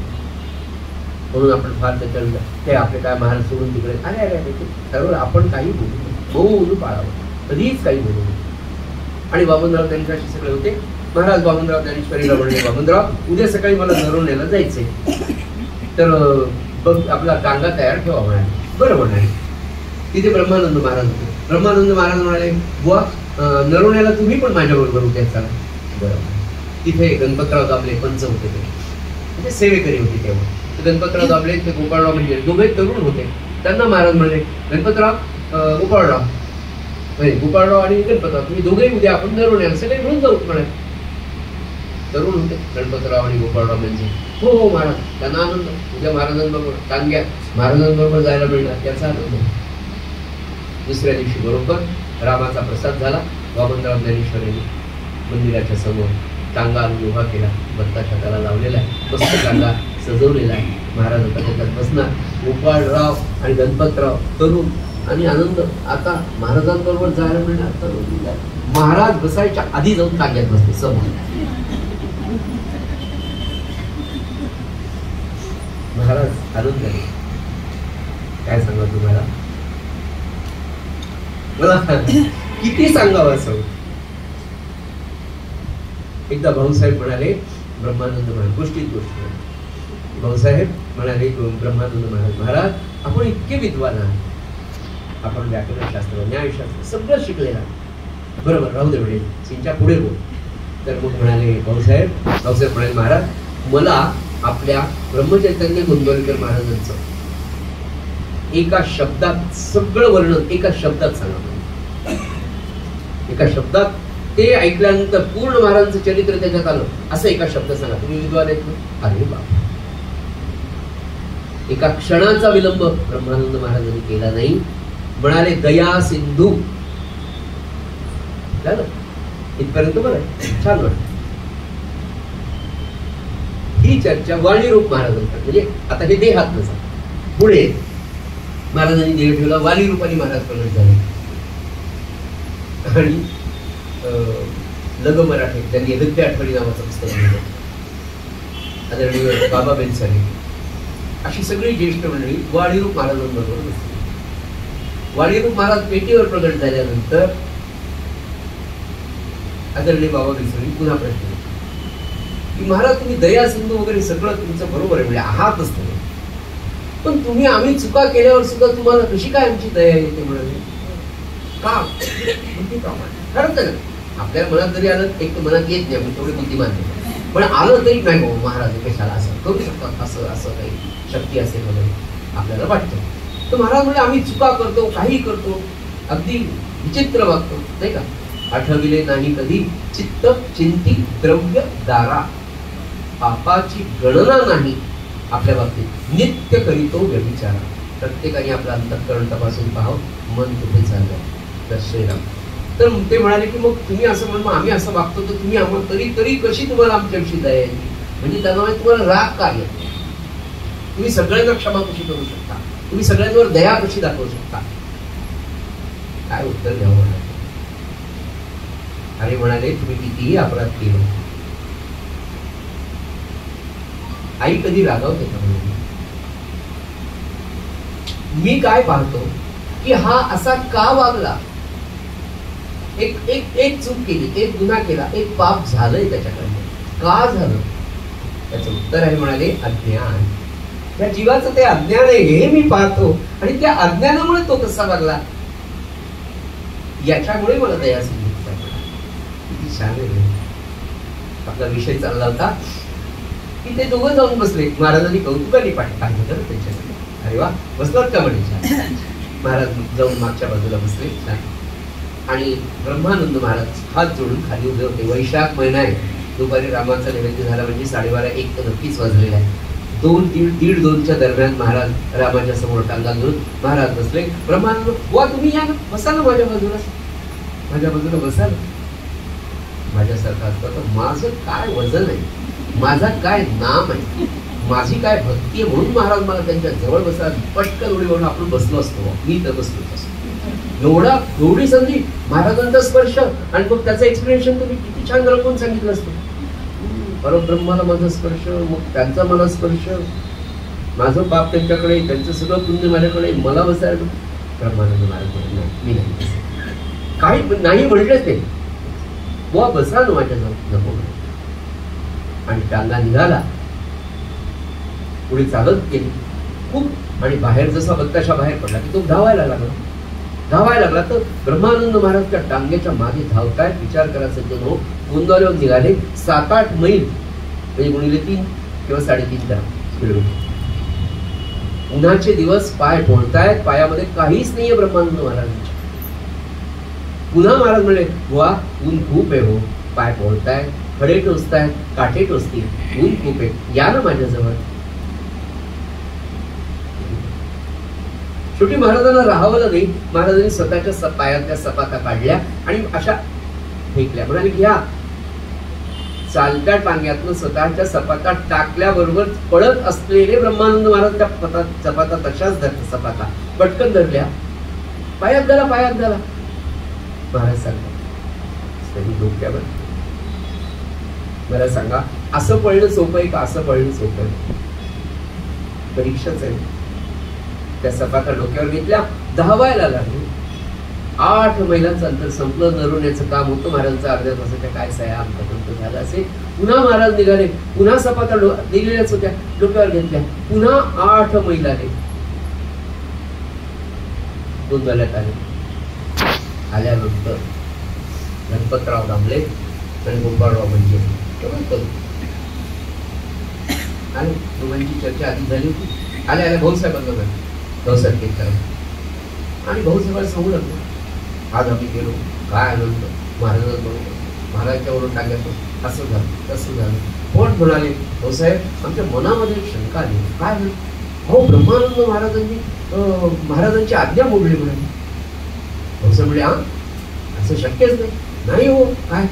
म्हणून आपण फार त्याच्यानंतर ते आपले काय महाराज सोडून तिकडे अरे अरे अरे ठरवलं आपण काही बोलू पाळावं, कधीच काही बोलू नये. आणि वामनराव त्यांच्याशी सगळे होते. महाराज वामनराव ज्ञानेश्वरीला म्हणले, वामनराव उद्या सकाळी मला नरवण्याला जायचंय, तर बघ आपला टांगा तयार ठेवा म्हणाले. बरं म्हणाले. तिथे ब्रह्मानंद महाराज होते. ब्रह्मानंद महाराज म्हणाले, बुवा नरवण्याला तुम्ही पण माझ्याबरोबर उद्या चला. बरं. तिथे गणपतराव दाबले पंच होते ते, म्हणजे सेवेकरी होते तेव्हा. तर गणपतराव दाबले ते गोपाळराव म्हणजे दोघे तरुण होते. त्यांना महाराज म्हणले, गणपतराव गोपाळराव म्हणजे गोपाळराव आणि गणपतराव तुम्ही दोघेही उद्या आपण तरुण आहे सगळे मिळून जाऊ म्हणे. तरुण होते गणपतराव आणि गोपाळराव म्हणजे. हो हो महाराज. त्यांना आनंद, उद्या महाराजांबरोबर टांग्या महाराजांबरोबर जायला मिळणार त्याचा आनंद. दुसऱ्या दिवशी बरोबर रामाचा प्रसाद झाला. वामनराव ज्ञानेश्वरांनी मंदिराच्या समोर टांगा आणून उभा केला, बत्ताच्या त्याला लावलेला आहे, मस्त टांगा सजवलेला आहे. महाराज आता त्याच्यात बसणार. गोपाळराव आणि गणपतराव तरुण आणि आनंद. आता महाराजांबरोबर जायला मिळणार. तरुण महाराज बसायच्या आधी जाऊन टांग्यात बसते समोर. महाराज आनंद झाले. काय सांगा तुम्हाला, मला किती सांगावं असं. एकदा भाऊसाहेब म्हणाले, ब्रह्मानंद महाराज गोष्टीत गोष्ट भाऊसाहेब म्हणाले ब्रह्मानंद महाराज, महाराज आपण इतके विद्वान आहात, आपण व्याकरणशास्त्र न्यायशास्त्र सगळं शिकलेलं आहात, बरोबर राहू दे म्हणे सिंच्या पुढे बोल. तर मग म्हणाले भाऊसाहेब म्हणाले, महाराज मला आपल्या ब्रह्मचैतन्य गोंदवलेकर महाराजांचं एका शब्दात सगळं वर्णन एका शब्दात सांगा. एका शब्दात ते ऐकल्यानंतर पूर्ण महाराजांचं चरित्र त्याच्यात आलं असं एका शब्द सांगा. तुम्ही विद्वान आहेत ना? अरे बाप. एका क्षणाचा विलंब ब्रह्मानंद महाराजांनी केला नाही. म्हणाले दया सिंधू. झालं इथपर्यंत बरं छान वाटत. ही चर्चा वाणीरूप महाराजांकडे, म्हणजे आता हे देहात नसा, पुढे महाराजांनी देह ठेवला, वाणीरूपाने महाराज प्रगट झाले. आणि लग मराठे त्यांनी हृदय आठवणी नावाचं पुस्तक लिहिलं. आदरणीय बाबा बेनसाले अशी सगळी ज्येष्ठ मंडळी वाणीरूप महाराजांबरोबर बसली. वाणीरूप महाराज पेटीवर प्रगट झाल्यानंतर आदरणीय बाबा बेनसाले पुन्हा प्रश्न की महाराज तुम्ही दया सिंधू वगैरे सगळं तुमचं बरोबर आहे, म्हणजे आहातच तुम्ही, पण तुम्ही आम्ही चुका केल्यावर सुद्धा तुम्हाला कशी काय आमची दया येते म्हणाले. का खरंच आहे ना, आपल्या मनात जरी आलं एक तर मनात येत नाही, आपण थोडी बुद्धिमान नाही, पण आलं तरी नाही हो महाराज कशाला असं करू शकतात, असं असं काही शक्ती असेल वगैरे आपल्याला वाटतं. तर महाराज म्हणजे आम्ही चुका करतो, काही करतो, अगदी विचित्र वागतो नाही का. आठविले नाही कधी चित्त चिंती द्रव्य दारा, पापाची गणना नाही आपल्या बाबतीत, नित्य करीतो व्यभिचारा. प्रत्येकाने आपलं अंतःकरण तपासून पाहावं, मन कुठे चाललंय. तर श्रीराम तर ते म्हणाले की मग तुम्ही असं म्हणून आम्ही असं वागतो तर तुम्ही आम्हाला तरी तरी कशी तुम्हाला आमच्याविषयी दया येते, म्हणजे त्यांना माहिती तुम्हाला राग काय येतो, तुम्ही सगळ्यांना क्षमा कशी करू शकता, तुम्ही सगळ्यांवर दया कशी दाखवू शकता. काय उत्तर द्यावं म्हणाले. अरे म्हणाले तुम्ही कितीही अपराध केला, आई कधी रागावते का म्हणाले. मी काय पाहतो की हा असा का वागला, एक एक एक चूक केली, एक गुन्हा केला, एक पाप झालंय त्याच्याकडे, का झालं. त्याचं उत्तर आहे म्हणाले अज्ञान. त्या जीवाचं ते अज्ञान आहे हे मी पाहतो, आणि त्या अज्ञानामुळे तो कसा वागला याच्यामुळे मला दया सिंधू. किती छान आहे. आपला विषय चालला होता की ते दोघं जाऊन बसले, महाराजांनी कौतुकाने पाहिलं तर त्यांच्याकडे. अरे वा बसलात का म्हणे. महाराज जाऊन मागच्या बाजूला बसले आणि ब्रह्मानंद महाराज हात जोडून खाली उभे होते. वैशाख महिना आहे, दुपारी रामाचा नैवेद्य झाला म्हणजे 12:30-1 तर नक्कीच वाजलेला आहे. 2-2:30 दरम्यान महाराज रामाच्या समोर टांगा घेऊन महाराज बसले. ब्रह्मानंद बुवा तुम्ही या ना, बसा ना माझ्या बाजूला बसा ना. माझ्यासारखं असतं तर माझं काय वजन आहे, माझा काय नाम आहे, माझी काय भक्ती आहे, म्हणून महाराज मला त्यांच्या जवळ बसला. पटकन उडी म्हणून आपण बसलो असतो, मी तर बसलो असतो. एवढी संधी, महाराजांचा स्पर्श, आणि मग त्याचं एक्सप्लेनेशन तुम्ही किती छान रकून सांगितलं असतं. परब्रह्माला माझा स्पर्श, मग त्यांचा मला स्पर्श, माझं पाप त्यांच्याकडे, त्यांचं सगळं पुण्य माझ्याकडे, मला बसायला. ब्रह्मानंद महाराज मी नाही, काही नाही म्हटलेच ते. बुवा बसा ना माझ्याजवळ, नको. आणि टांगा निघाला, पुढे चालत गेली खूप, आणि बाहेर जसा बत्ताशा बाहेर पडला की तो धावायला लागला. तर ब्रह्मानंद महाराज त्या टांग्याच्या मागे धावतायत. विचार करा सज्जनो, गोंदवल्याहून निघाले 7-8 मैल म्हणजे गुणिले 3 किंवा 3.5 किलोमीटर. उन्हाचे दिवस, पाय पोळतायत, पायामध्ये काहीच नाहीये ब्रह्मानंद महाराजांच्या. पुन्हा महाराज म्हणले, वा ऊन खूप आहे हो, पाय पोळतायत, खडे टोचतायत, काठे टोचतील, ऊन खूप आहे, या ना माझ्याजवळ. शेवटी महाराजांना राहावलं नाही. महाराजांनी स्वतःच्या पायातल्या सपाटा काढल्या आणि अशा फेकल्या. म्हणाले घ्या. चालत्या टांग्यातनं स्वतःच्या सपाटा टाकल्याबरोबर पडत असलेले ब्रह्मानंद महाराज त्या सपाटा तशाच धरतात. सपाटा पटकन धरल्या, पायात घाला, पायात घाला. महाराज सांगतात त्यांनी डोक्यावर, मला सांगा असं पळणं सोपं आहे का असं पळणं सोपं आहे? परीक्षाच आहे. त्या सपाटा डोक्यावर घेतल्या, धावायला लागले. 8 मैलांचं अंतर संपलं. नरवण्याचं काम होतं महाराजांचं. अर्ध्या तासाच्या काय सया आमच्यापर्यंत झाला असे. पुन्हा महाराज निघाले. पुन्हा सपाटा दिलेल्याच होत्या, डोक्यावर घेतल्या. पुन्हा 8 मैल आले. गोंदवल्यात आले. आल्यानंतर गणपतराव दामले आणि गोपाळराव म्हणजे आणि दोघांची चर्चा आधी झाली होती. आल्या आल्या भाऊसाहेबांना झाली. भाऊसाहेब केतकर आणि भाऊसाहेबांना सांगू लागलो, आज आम्ही गेलो, काय आनंद महाराजांबरोबर, महाराजांच्या वरून टाकल्याचं असं झालं तसं झालं. कोण म्हणाले, भाऊसाहेब आमच्या मनामध्ये एक शंका आली. काय झालं? हो, ब्रह्मानंद महाराजांची आज्ञा मोडली म्हणाले. भाऊसाहेब म्हणजे असं शक्यच नाही हो. काय?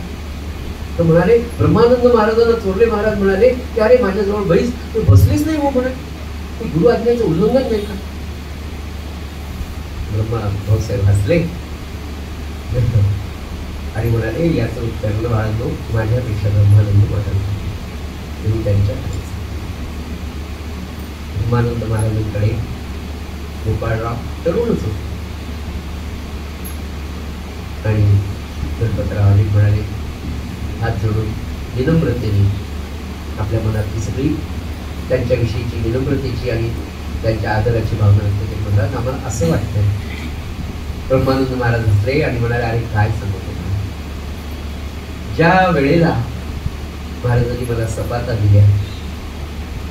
तर म्हणाले, ब्रह्मानंद महाराजांना चोरले. महाराज म्हणाले की अरे माझ्याजवळ बैस, ते बसलीच नाही हो म्हणे, ते गुरु आज्ञेचं उल्लंघन नाही का? भाऊसाहेब हसले आणि म्हणाले, याचं उत्तर बाळांनो माझ्यापेक्षा ब्रह्मानंद महाराज. तुम्ही त्यांच्याकडे ब्रह्मानंद महाराजांकडे गोपाळराव तरुणच होते आणि गणपतराव म्हणाले, हात जोडून विनम्रतेने आपल्या मनातली सगळी त्यांच्याविषयीची विनम्रतेची आणि त्यांच्या आदराची भावना असते. ते म्हणतात, आम्हाला असं वाटतं. ब्रह्मानंद महाराज हसले आणि म्हणाले, अरे काय सांगतो, ज्या वेळेला महाराजांनी मला सपाटा दिल्या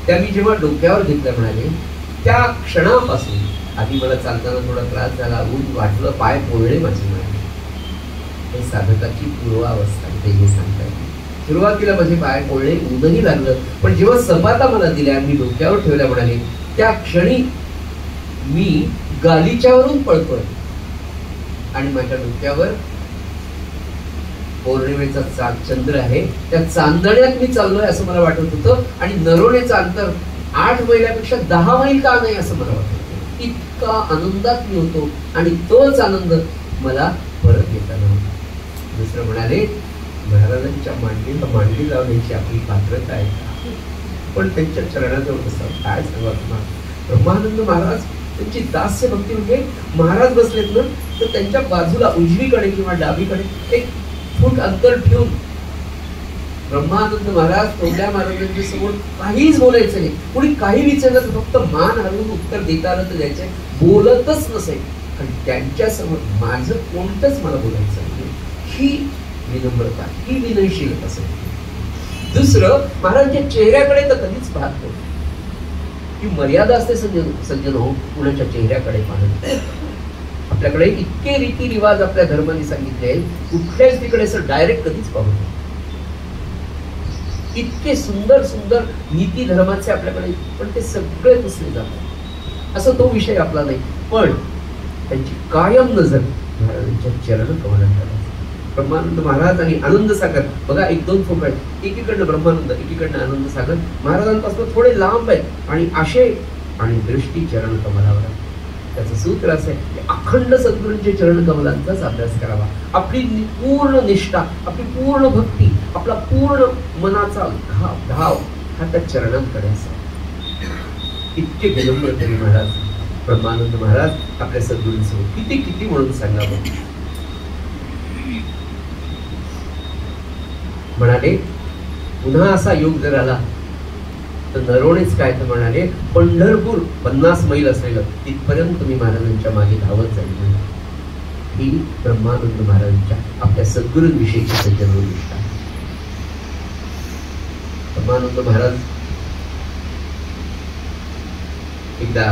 त्या मी जेव्हा डोक्यावर घेतल्या म्हणाले, त्या क्षणापासून आधी मला चालताना थोडा त्रास झाला, ऊन वाटलं, पाय पोळले माझे. म्हणाले हे साधकाची पूर्वावस्था ते हे सांगतात. सुरुवातीला माझे पाय पोळले, ऊनही लागलं, पण जेव्हा सपाटा मला दिल्या, मी डोक्यावर ठेवल्या म्हणाले, त्या क्षणी मी गालिच्यावरून पळतोय आणि माझ्या डोक्यावर पौर्णिमेचा चंद्र आहे, त्या चांदण्यात मी चाललोय असं मला वाटत होतं. आणि नरवण्याचं अंतर 8 मैलापेक्षा 10 मैल का नाही असं मला वाटत होतं. इतका आनंदात मी होतो आणि तोच आनंद मला परत येताना. दुसरं म्हणाले, महाराजांच्या मांडी लावण्याची आपली पात्रता आहे का? पण त्यांच्या चरणाजवळ कसं काय सांगा तुम्हाला. ब्रह्मानंद महाराज त्यांची दास्य भक्ती म्हणजे महाराज बसलेत ना, तर त्यांच्या बाजूला उजवीकडे किंवा डावीकडे 1 फूट अंतर ठेवून ब्रह्मानंद महाराज तोंड्या महाराजांच्या समोर काहीच बोलायचं नाही. कोणी काही विचारलं तर फक्त मान हलवून उत्तर देता आलं तर द्यायचं, बोलतच नसेल. आणि त्यांच्या समोर माझं कोणतंच मला बोलायचं नाही. ही विनम्रता, ही विनयशीलता असेल. दुसरं, महाराजांच्या चेहऱ्याकडे तर कधीच पाहत नाही. ही मर्यादा असते सज्जन हो, कुणाच्या चेहऱ्याकडे पाहत. आपल्याकडे इतके रीती रिवाज आपल्या धर्माने सांगितले, कुठल्याच तिकडे असं डायरेक्ट कधीच पाहू नये. इतके सुंदर सुंदर नीती धर्माचे आपल्याकडे, पण ते सगळे पुसले जातात. असं तो विषय आपला नाही. पण त्यांची कायम नजर महाराजांच्या चरण कमलांकडे. ब्रह्मानंद महाराज आणि आनंद सागर बघा, 1-2 फोटो आहेत. एकीकडनं ब्रह्मानंद, एकीकडनं आनंद सागर. महाराजांपासून थोडे लांब आहेत आणि आशे आणि दृष्टी चरण कमलावर. त्याचं सूत्र असं आहे की अखंड सद्गुरूंचे चरण कमलांचाच अभ्यास करावा. आपली पूर्ण निष्ठा, आपली पूर्ण भक्ती, आपला पूर्ण मनाचा भाव हा त्या चरणांकडे असावा. इतके विनम्र तरी महाराज ब्रह्मानंद महाराज आपल्या सद्गुरूंसमोर किती किती म्हणून सांगावं. म्हणाले, पुन्हा असा योग जर आला तर नरवणेच काय तर म्हणाले, पंढरपूर 50 मैल असलेलं तिथपर्यंत मी महाराजांच्या मागे धावत जाईल. ही ब्रह्मानंद महाराजांच्या आपल्या सद्गुरूंविषयीची सज्जन निष्ठा. ब्रह्मानंद महाराज एकदा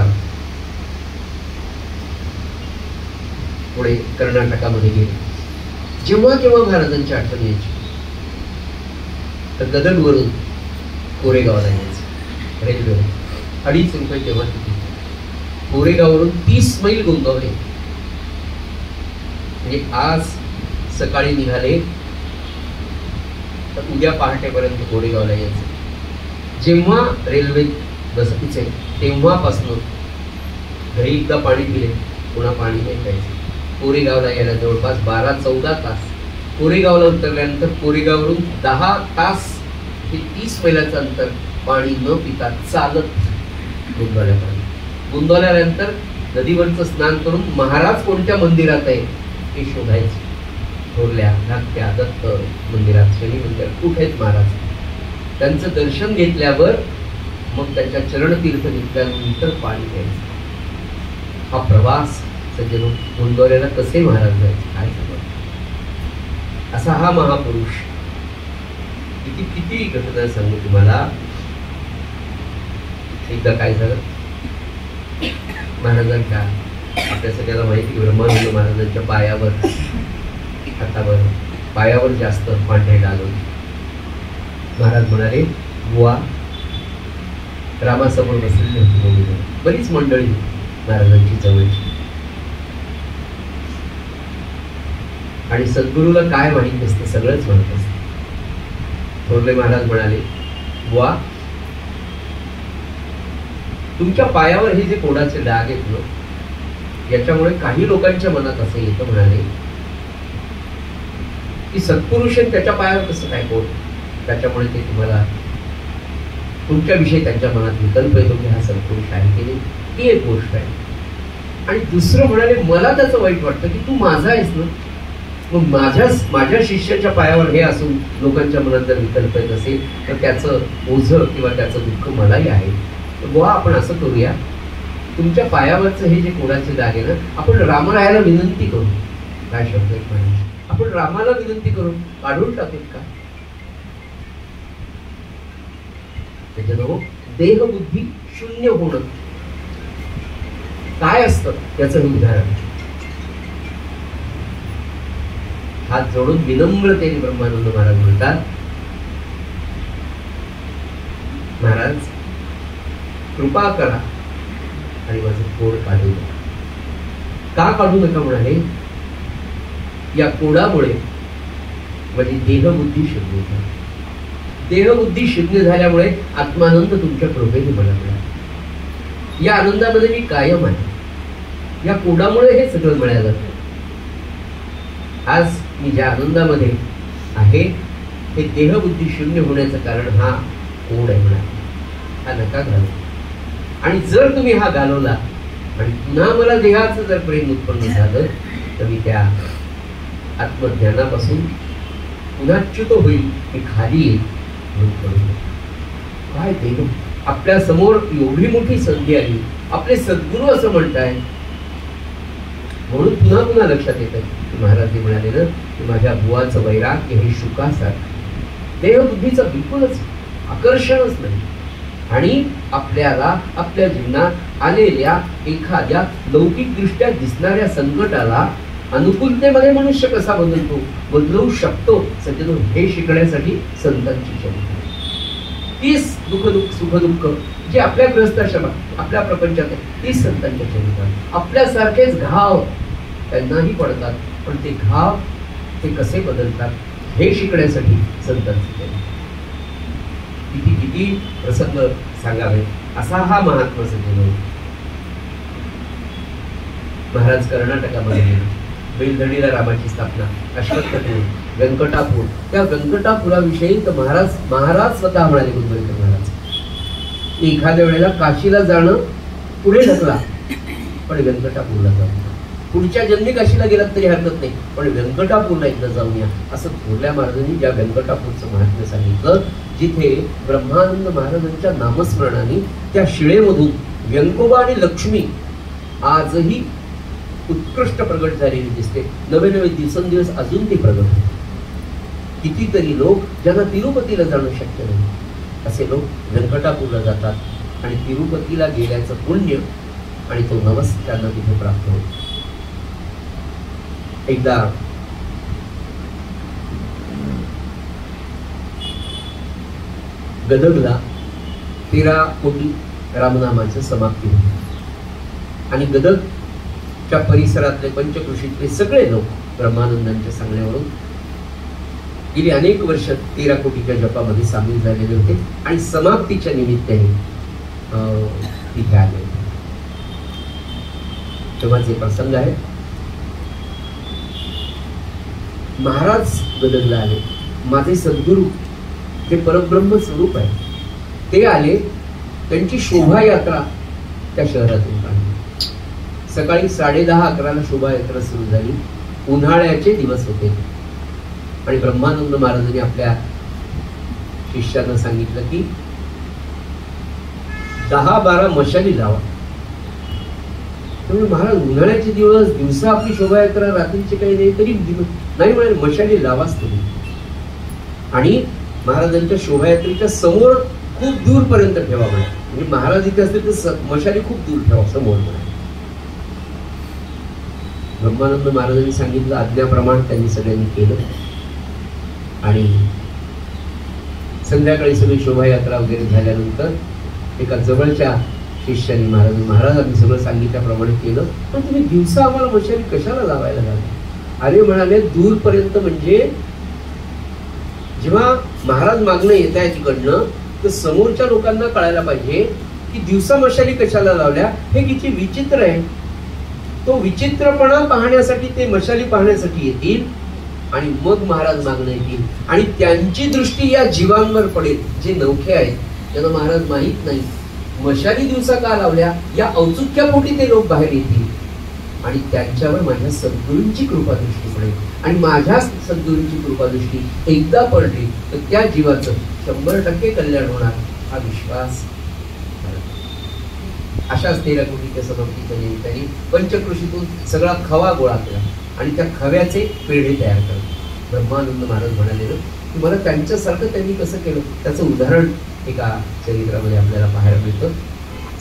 पुढे कर्नाटकामध्ये गेले. जेव्हा केव्हा महाराजांची आठवण यायची तर गदगवरून कोरेगावला यायचं रेल्वेवर. 2.5 रुपये तेव्हा तिकीट. कोरेगाववरून 30 मैल गोंगावले. म्हणजे आज सकाळी निघाले तर उद्या पहाटेपर्यंत कोरेगावला यायचं. जेव्हा रेल्वेत बसायचे तेव्हापासून घरी एकदा पाणी पिले पुन्हा पाणी नाही प्यायचं. कोरेगावला यायला जवळपास 12-14 तास. कोरेगावला उतरल्यानंतर कोरेगाववरून 10 तास हे 30 मैलाचं अंतर पाणी न पिता चालत गोंदवाल्यापर्यंत. गोंदवाल्यानंतर नदीवरचं स्नान करून महाराज कोणत्या मंदिरात आहे हे शोधायचे. थोरल्या धाकट्या दत्त मंदिरात, शनी मंदिरात कुठे आहेत महाराज. त्यांचं दर्शन घेतल्यावर मग त्यांच्या चरणतीर्थ घेतल्यानंतर पाणी प्यायचं. हा प्रवास सज्जनो गोंदवाल्याला कसे महाराज जायचे काय सांगा. असा हा महापुरुष. किती किती घटना सांगू तुम्हाला. एकदा काय झालं महाराजांच्या, आपल्या सगळ्याला माहिती ब्रह्मानंद महाराजांच्या पायावर हातावर पायावर जास्त पांढरे डाग होते. महाराज म्हणाले बुवा, रामासमोर बसलेली होती बरीच मंडळी महाराजांची जवळची. आणि सद्गुरूला काय माहित नसतं, सगळंच म्हणत असतं. थोरले महाराज म्हणाले बुवा, तुमच्या पायावर हे जे कोडाचे डाग आहेत ना, याच्यामुळे काही लोकांच्या मनात असं येतं म्हणाले की सत्पुरुष त्याच्या पायावर कसं काय कोड, त्याच्यामुळे ते तुम्हाला तुमच्याविषयी त्यांच्या मनात विकल्प येतो की हा सत्पुरुष आहे की नाही. ही एक गोष्ट आहे. आणि दुसरं म्हणाले मला त्याचं वाईट वाटतं की तू माझा आहेस ना, मग माझ्या शिष्याच्या पायावर हे असून लोकांच्या मनात जर विकल्प येत असेल तर त्याचं ओझं किंवा त्याचं दुःख मलाही आहे. तर बुवा आपण असं करूया, तुमच्या पायावरचं हे जे कोणाचे डाग आहे ना, आपण रामरायाला विनंती करू. काय शब्द एक म्हणाले, आपण रामाला विनंती करून काढून टाकेल का. त्याच्याजवळ देहबुद्धी शून्य होणं काय असतं त्याचं हे उदाहरण. हात जोडून विनम्रतेने ब्रह्मानंद महाराज म्हणतात, महाराज कृपा करा आणि माझं कोड काढू नका. का काढू नका म्हणाले, या कोडामुळे माझी देहबुद्धी शून्य झाली. देहबुद्धी शून्य झाल्यामुळे आत्मानंद तुमच्या कृपेने मला मिळाला. या आनंदामध्ये मी कायम आहे. या कोडामुळे हे सगळं मिळालं. आज मी ज्या आनंदामध्ये आहे हे देहबुद्धी शून्य होण्याचं कारण हा कोड आहे म्हणा. हा नका घालू. आणि जर तुम्ही हा घालवला आणि पुन्हा मला देहाचं जर प्रेम उत्पन्न झालं तर मी त्या आत्मज्ञानापासून पुन्हा च्युत होईल, मी खाली येईल. काय देव, आपल्या समोर एवढी मोठी संधी आली, आपले सद्गुरू असं म्हणताय. म्हणून पुन्हा पुन्हा लक्षात येतं की महाराज म्हणाले ना की माझ्या बुवाचं वैराग्य हे शुकासारखं, देहबुद्धीचं बिलकुलच आकर्षणच नाही. आणि आपल्याला आपल्या जीवनात आलेल्या एखाद्या लौकिकदृष्ट्या दिसणाऱ्या संकटाला अनुकूलतेमध्ये मनुष्य कसा बदलू शकतो सज्जनो, हे शिकण्यासाठी संतांची चरित्र. तीच सुखदुःख जे आपल्या गृहस्थाश्रमात आपल्या प्रपंचात आहे तीच संतांच्या चरित्रात. आपल्यासारखेच घाव त्यांनाही पडतात, पण ते घाव ते कसे बदलतात हे शिकण्यासाठी संतांची चरित्र. किती किती प्रसंग सांगावे असा हा महात्मा सज्जनो. महाराज कर्नाटकामध्ये गेले. बेलधडीला रामाची स्थापना, अश्वत्थपूर, व्यंकटापूर. त्या व्यंकटापुराविषयी तर महाराज स्वतः म्हणाले गुरुगोविंद महाराज, एखाद्या वेळेला काशीला जाणं पुढे ढकला पण व्यंकटापूरला जाऊ. पुढच्या जन्मी काशीला गेलात तरी हरकत नाही, पण व्यंकटापूरला एकदा जाऊन या. असं थोरल्या महाराजांनी ज्या व्यंकटापूरचं महात्म्य सांगितलं, जिथे ब्रह्मानंद महाराजांच्या नामस्मरणाने त्या शिळेमधून व्यंकोबा आणि लक्ष्मी आजही उत्कृष्ट प्रगट झालेली दिसते. नवे नवे दिवसेंदिवस अजून ती प्रगट होते. कितीतरी लोक ज्यांना तिरुपतीला जाणं शक्य नाही असे लोक व्यंकटापूरला जातात आणि तिरुपतीला गेल्याचं पुण्य आणि तो नवस त्यांना तिथे प्राप्त होतो. एकदा गदगला 13 कोटी रामनामाची समाप्ती होती आणि गदगच्या परिसरातले पंचकृषीतले सगळे लोक ब्रह्मानंदांच्या सांगण्यावरून गेली अनेक वर्ष 13 कोटीच्या जपामध्ये सामील झालेले होते आणि समाप्तीच्या निमित्ताने तिथे आले होते. तेव्हाचे प्रसंग आहे. महाराज गदगला आले. माझे सद्गुरू जे परब्रह्म स्वरूप आहे ते आले. त्यांची शोभायात्रा त्या शहरातून काढली. सकाळी 10:30-11ला शोभायात्रा सुरू झाली. उन्हाळ्याचे दिवस होते आणि ब्रह्मानंद महाराजांनी आपल्या शिष्यांना सांगितलं की 10-12 मशाली लावा. त्यामुळे महाराज उन्हाळ्याचे दिवस, दिवसा आपली शोभायात्रा, रात्रीचे काही नाही तरी नाही म्हणाले मशाली लावाच तुम्ही. आणि महाराजांच्या शोभायात्रेच्या समोर खूप दूरपर्यंत ठेवा म्हणे. म्हणजे महाराज इथे असते तर मशाली खूप दूर ठेवा समोर म्हणे. ब्रह्मानंद महाराजांनी सांगितलं आज्ञाप्रमाणे त्यांनी सगळ्यांनी केलं आणि संध्याकाळी सगळी शोभायात्रा वगैरे झाल्यानंतर एका जवळच्या शिष्याने महाराज आम्ही सगळं सांगितल्याप्रमाणे केलं, पण तुम्ही दिवसा आम्हाला मशाली कशाला लावायला लागले? अरे म्हणाले दूरपर्यंत म्हणजे जेव्हा महाराज मागणं येत आहे तिकडनं तर समोरच्या लोकांना कळायला पाहिजे की दिवसा मशाली कशाला लावल्या. हे किती विचित्र आहे. तो विचित्रपणा पाहण्यासाठी ते मशाली पाहण्यासाठी येतील आणि मग महाराज मागणं येतील आणि त्यांची दृष्टी या जीवांवर पडेल जे नवखे आहेत, त्यांना महाराज माहीत नाही मशाली दिवसा का लावल्या. या औत्सुक्यापोटी ते लोक बाहेर येतील आणि त्यांच्यावर माझ्या सद्गुरूंची कृपादृष्टी पडेल आणि माझ्या सद्गुरूंची कृपादृष्टी एकदा पडली तर त्या जीवाचं 100% कल्याण होणार हा विश्वास. अशाच 13 कोटीच्या समाप्तीच्या निमित्ताने पंचकृषीतून सगळा खवा गोळा केला आणि त्या खव्याचे पेढे तयार केले. ब्रह्मानंद महाराज म्हणाले की मला त्यांच्यासारखं त्यांनी कसं केलं त्याचं उदाहरण एका चरित्रामध्ये आपल्याला पाहायला मिळतं.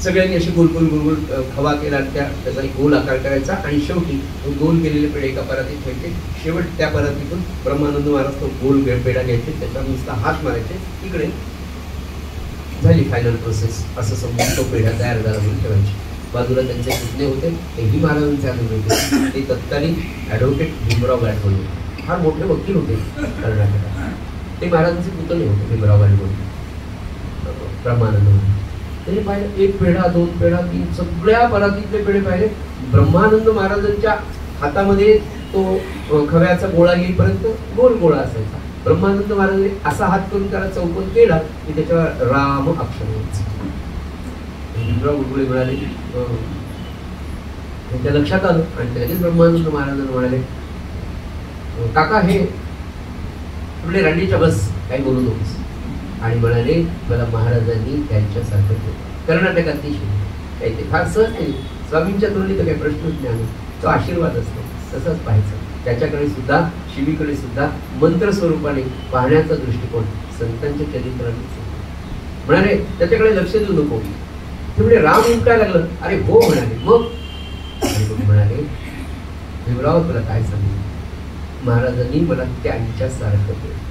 सगळ्यांनी अशी गोल गोल गोल गोल खवा केला आणि त्याचा एक गोल आकार करायचा आणि शेवटी गोल केलेले पेढे एका परातीत ठेवायचे. शेवट त्या परातीतून ब्रह्मानंद महाराज तो गोल पेढा घ्यायचे, त्याच्यावर नुसता हात मारायचे, इकडे झाली फायनल प्रोसेस असं समजून तो पेढा तयार झाला म्हणून ठेवायचे. बाजूला त्यांचे पुतणे होते तेही महाराजांचे आले होते. ते तत्कालीन ॲडव्होकेट भीमराव गायकवाड होते, फार मोठे वकील होते कर्नाटकात. ते महाराजांचे पुतणे होते भीमराव गायकवाड. ब्रह्मानंद त्यांनी पाहिलं 1 पेढा 2 पेढा 3 सगळ्या परातीतले पेढे पाहिले. ब्रह्मानंद महाराजांच्या हातामध्ये तो खव्याचा गोळा येईपर्यंत गोल गोळा असायचा. ब्रह्मानंद महाराजांनी असा हात करून त्याला चौकोन केला की त्याच्यावर राम अक्षर यायचं. भीमराव गुळगुळे म्हणाले त्यांच्या लक्षात आलं आणि त्याने ब्रह्मानंद महाराजांना म्हणाले काका हे आपले रांडीच्या बस काही बोलू नकोस. आणि म्हणाले मला महाराजांनी त्यांच्यासारखं केलं. कर्नाटकातली शिकले काही ते फार सहज नाही. स्वामींच्या तोंडी तर काही प्रश्नच नाही. तो आशीर्वाद असतो तसंच पाहायचं. त्याच्याकडे सुद्धा शिवीकडे सुद्धा मंत्र स्वरूपाने पाहण्याचा दृष्टिकोन संतांच्या चरित्राने म्हणाले त्याच्याकडे लक्ष देऊ नको. ते म्हणजे राम उमटायला लागलं. अरे हो म्हणाले. मग म्हणाले भीमराव तुला काय सांगितलं? महाराजांनी मला त्यांच्यासारखं केलं.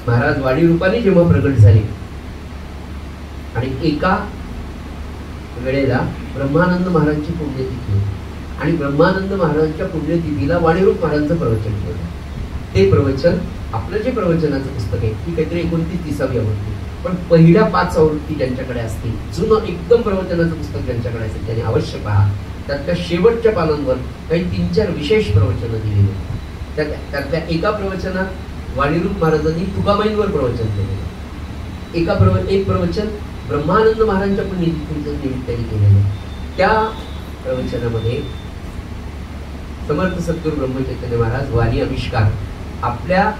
महाराज वाडी रूपाने जेव्हा प्रगट झाले आणि एका वेळेला ब्रह्मानंद महाराजांची पुण्यतिथी होती आणि ब्रह्मानंद महाराजांच्या पुण्यतिथीला वाणीरूप महाराजांचं प्रवचन केलं. ते प्रवचन आपलं जे प्रवचनाचं पुस्तक आहे ती काहीतरी 29-30वी आवृत्ती, पण पहिल्या 5 आवृत्ती ज्यांच्याकडे असतील, जुनं एकदम प्रवचनाचं पुस्तक ज्यांच्याकडे असेल त्यांनी अवश्य पहा. त्यातल्या शेवटच्या पानांवर काही 3-4 विशेष प्रवचनं दिलेली. त्यातल्या एका प्रवचनात वाणीरूप महाराजांनी तुकामाईंवर प्रवचन केलेलं. एक प्रवचन ब्रह्मानंद महाराजांच्या पुण्यतिथीच्या निमित्ताने केलेलं. त्या प्रवचनामध्ये समर्थ सद्गुरू ब्रह्मचैतन्य महाराज वाणी आविष्कार आपल्या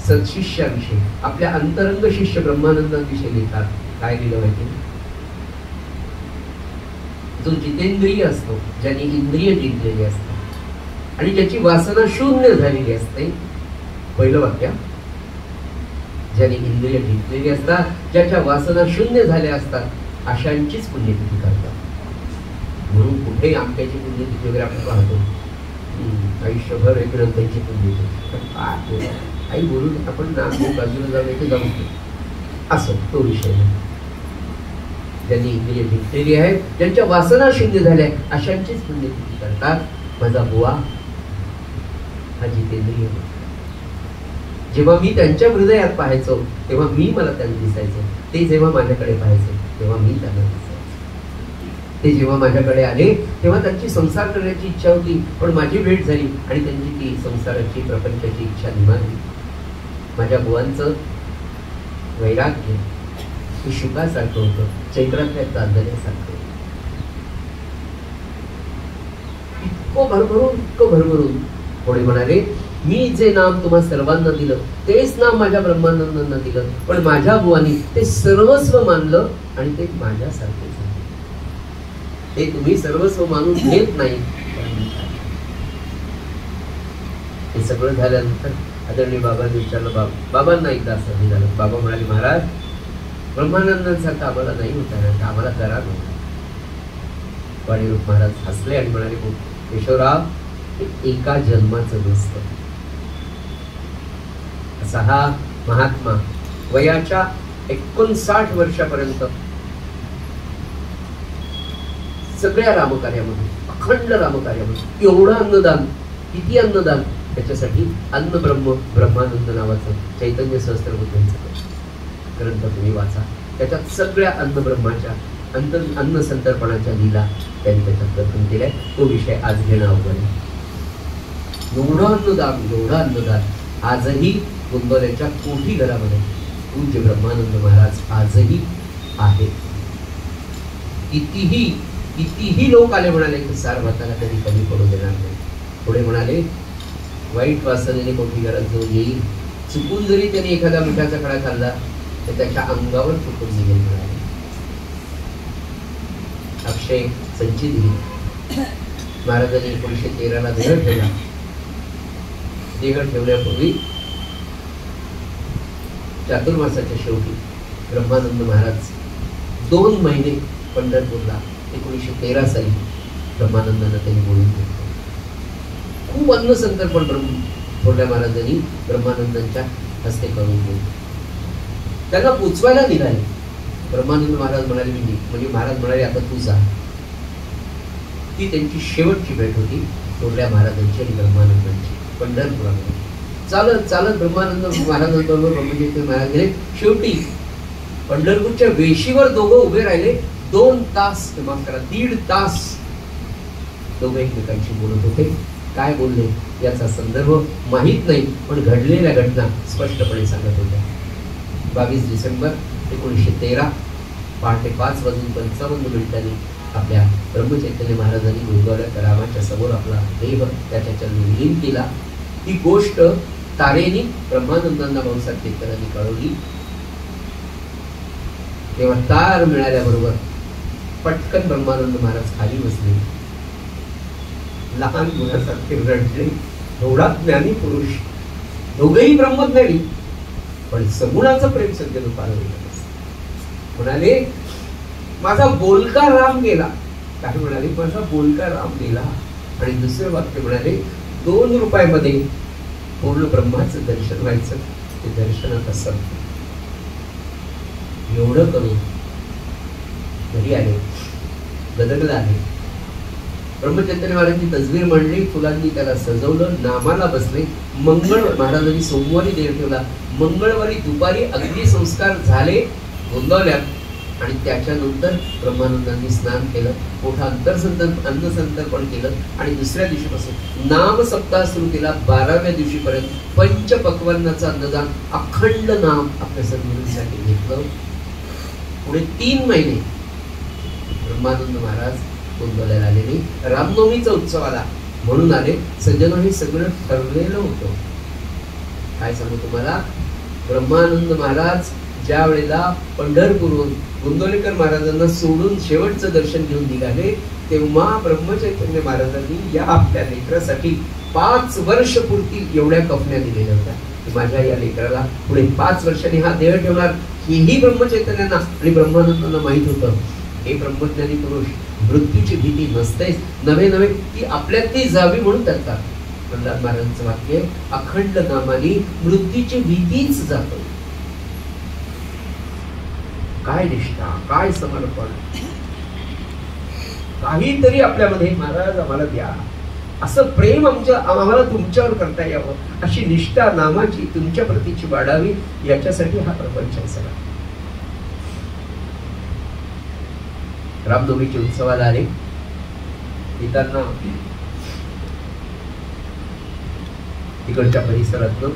सत्शिष्याविषयी, आपल्या अंतरंग शिष्य ब्रह्मानंदांविषयी लिहितात. काय लिहिलं माहिती? जो जितेंद्रिय असतो, ज्याने इंद्रिय जिंकलेली असतात आणि ज्याची वासना शून्य झालेली असते. पहिलं वाक्य ज्यांनी इंद्रिय जिंकलेली असतात, ज्याच्या वासना शून्य झाल्या असतात, अशांचीच पुण्यतिथी करतात. म्हणून कुठे आमच्याची पुण्यतिथी वगैरे आपण पाहतो, आयुष्यभर एक ग्रंथांची पुण्यतिथी आई बोलून आपण बाजूला जाऊ ते जाऊ असं तो विषय नाही. ज्यांनी इंद्रिय जिंकलेली आहे, ज्यांच्या वासना शून्य झाल्या, अशांचीच पुण्यतिथी करतात. माझा बुवा हा जितेंद्रिय. जेव्हा मी त्यांच्या हृदयात पाहायचो तेव्हा मी मला त्यांना दिसायचो, ते जेव्हा माझ्याकडे पाहायचे तेव्हा मी त्यांना दिसायचो. ते जेव्हा माझ्याकडे आले तेव्हा त्यांची संसार करण्याची इच्छा होती, पण माझी भेट झाली आणि त्यांची ती संसाराची प्रपंचाची इच्छा निमारली. माझ्या बुवांचं वैराग्य हे शुकासारखं होतं, चैत्रातल्या चांदण्यासारखं. इतकं भरभरून पुढे म्हणाले, मी जे नाम तुम्हा सर्वांना दिलं तेच नाम माझ्या ब्रह्मानंदांना दिलं, पण माझ्या बुवांनी ते सर्वस्व मानलं आणि ते माझ्यासारखे झाले. ते तुम्ही सर्वस्व मानून घेत नाही. हे सगळं झाल्यानंतर आदरणीय बाबांनी विचारलं, बाबांना एकदा असं झालं. बाबा म्हणाले, महाराज ब्रह्मानंदांसारखं आम्हाला नाही होता, आम्हाला करा नव्हता. वाणीरूप महाराज हसले आणि म्हणाले, केशवराव एका जन्माचं नसतं. असा हा महात्मा वयाच्या 59 वर्षापर्यंत सगळ्या रामकार्यामध्ये, अखंड रामकार्यामध्ये एवढं अन्नदान, किती अन्नदान, त्याच्यासाठी अन्न ब्रह्मानंद नावाचं चैतन्य सहस्त्रबुद्धांचं ग्रंथ तुम्ही वाचा. त्याच्यात सगळ्या अन्न ब्रह्माच्या अन्न संतर्पणाच्या लीला त्यांनी त्याच्यात कथन केल्या. तो विषय आज घेणं अवघड आहे. एवढं अन्नदान आजही गोंदवल्याच्या कोठी घरामध्ये पूज्य ब्रह्मानंद महाराज आजही आहेत. कितीही लोक आले म्हणाले की सारभाताला कधी कमी पडू देणार नाही. पुढे म्हणाले, वाईट वासनेने कोठी घरात जो येईल, चुकून जरी त्याने एखादा मिठाचा खडा खाल्ला तर त्याच्या अंगावर चुकून निघेल म्हणाले. अक्षय संची दिली. महाराजांनी 1913 देह ठेवला. देह ठेवण्यापूर्वी चातुर्मासाच्या शेवटी ब्रह्मानंद महाराज 2 महिने पंढरपूरला 1913 साली ब्रह्मानंदांना त्यांनी बोलून घेतलं. खूप अन्न संतर्पण थोरल्या महाराजांनी ब्रह्मानंदांच्या हस्ते करून घेतलं. त्यांना पोचवायला निघाले. ब्रह्मानंद महाराज म्हणाले, मी म्हणजे महाराज म्हणाले, आता तू जा. ती त्यांची शेवटची भेट होती थोरल्या महाराजांची आणि ब्रह्मानंदांची पंढरपुरामध्ये. चालत ब्रह्मानंद महाराजांबरोबर ब्रह्मजीत महाराज गेले. शेवटी पंढरपूरच्या वेशीवर दोघं उभे राहिले. 2 तास, माफ करा, 1.5 तास दोघं एकमेकांशी बोलत होते. काय बोलले याचा संदर्भ माहीत नाही, पण घडलेल्या घटना स्पष्टपणे सांगत होत्या. 22 डिसेंबर 1913 पहाटे 5:55 आपल्या ब्रह्मचैतन्य महाराजांनी गोंदवल्या रामाच्या समोर आपला देह त्याच्या चरणी विलीन केला. ही गोष्ट तारेनी ब्रह्मानंदांना भाऊसाहेब केतकरांनी कळवली. तेव्हा तार मिळाल्याबरोबर पटकन ब्रह्मानंद महाराज खाली बसले. लहान मुलासारखे रडले. एवढा ज्ञानी पुरुष, दोघेही ब्रह्मज्ञानी, पण सगुणाचं प्रेम सज्जन फार म्हणाले, माझा बोलका राम गेला. काय म्हणाले, माझा बोलका राम गेला. आणि दुसरं वाक्य म्हणाले, 2 रुपयामध्ये पूर्ण ब्रह्माचं दर्शन व्हायचं, ते दर्शनात असं. एवढं करून घरी आले, गदगला आले. ब्रह्मचैतन्य महाराजांची तसबीर मांडली, फुलांनी त्याला सजवलं, नामाला बसले. महाराजांनी सोमवारी देव ठेवला. मंगळवारी दुपारी अग्नी संस्कार झाले गोंदवल्यात आणि त्याच्यानंतर ब्रह्मानंदांनी स्नान केलं, मोठा अन्नसंतर्पण केलं आणि दुसऱ्या दिवशीपासून नाम सप्ताह सुरू केला. 12व्या दिवशीपर्यंत पंचपक्वान्नाचं अन्नदान अखंड नाम आपल्या सद्गुरूंसाठी घेतलं. पुढे 3 महिने ब्रह्मानंद महाराज गोंदवल्याला आले नाही. रामनवमीचा उत्सव आला म्हणून आले. सज्जन हे सगळं ठरलेलं होतं. काय सांगू तुम्हाला, ब्रह्मानंद महाराज ज्या वेळेला पंढरपूरहून गोंदवलेकर महाराजांना सोडून शेवटचं दर्शन घेऊन निघाले, तेव्हा ब्रह्मचैतन्य महाराजांनी या आपल्या लेकरासाठी 5 वर्ष पूर्ती एवढ्या कफन्या दिलेल्या होत्या. की माझ्या या लेकराला पुढे 5 वर्षांनी हा देह ठेवणार, हेही ब्रह्मचैतन्यांना आणि ब्रह्मानंदांना माहित होतं. हे ब्रह्मज्ञानी पुरुष मृत्यूची भीती नसतेच, नवे नवे ती आपल्यातली जावी म्हणून त्याचा प्रल्हाद महाराजांचं वाक्य, अखंड नामानी मृत्यूची भीतीच जातो. काय निष्ठा, काय समर्पण, काहीतरी आपल्यामध्ये महाराज आम्हाला द्या, असं प्रेम आम्हाला तुमच्यावर करता यावं, अशी निष्ठा नामाची तुमच्या प्रतीची वाढावी, याच्यासाठी हा प्रपंच आहे सगळा. रामनवमीच्या उत्सवाला आले, येताना तिकडच्या परिसरातनं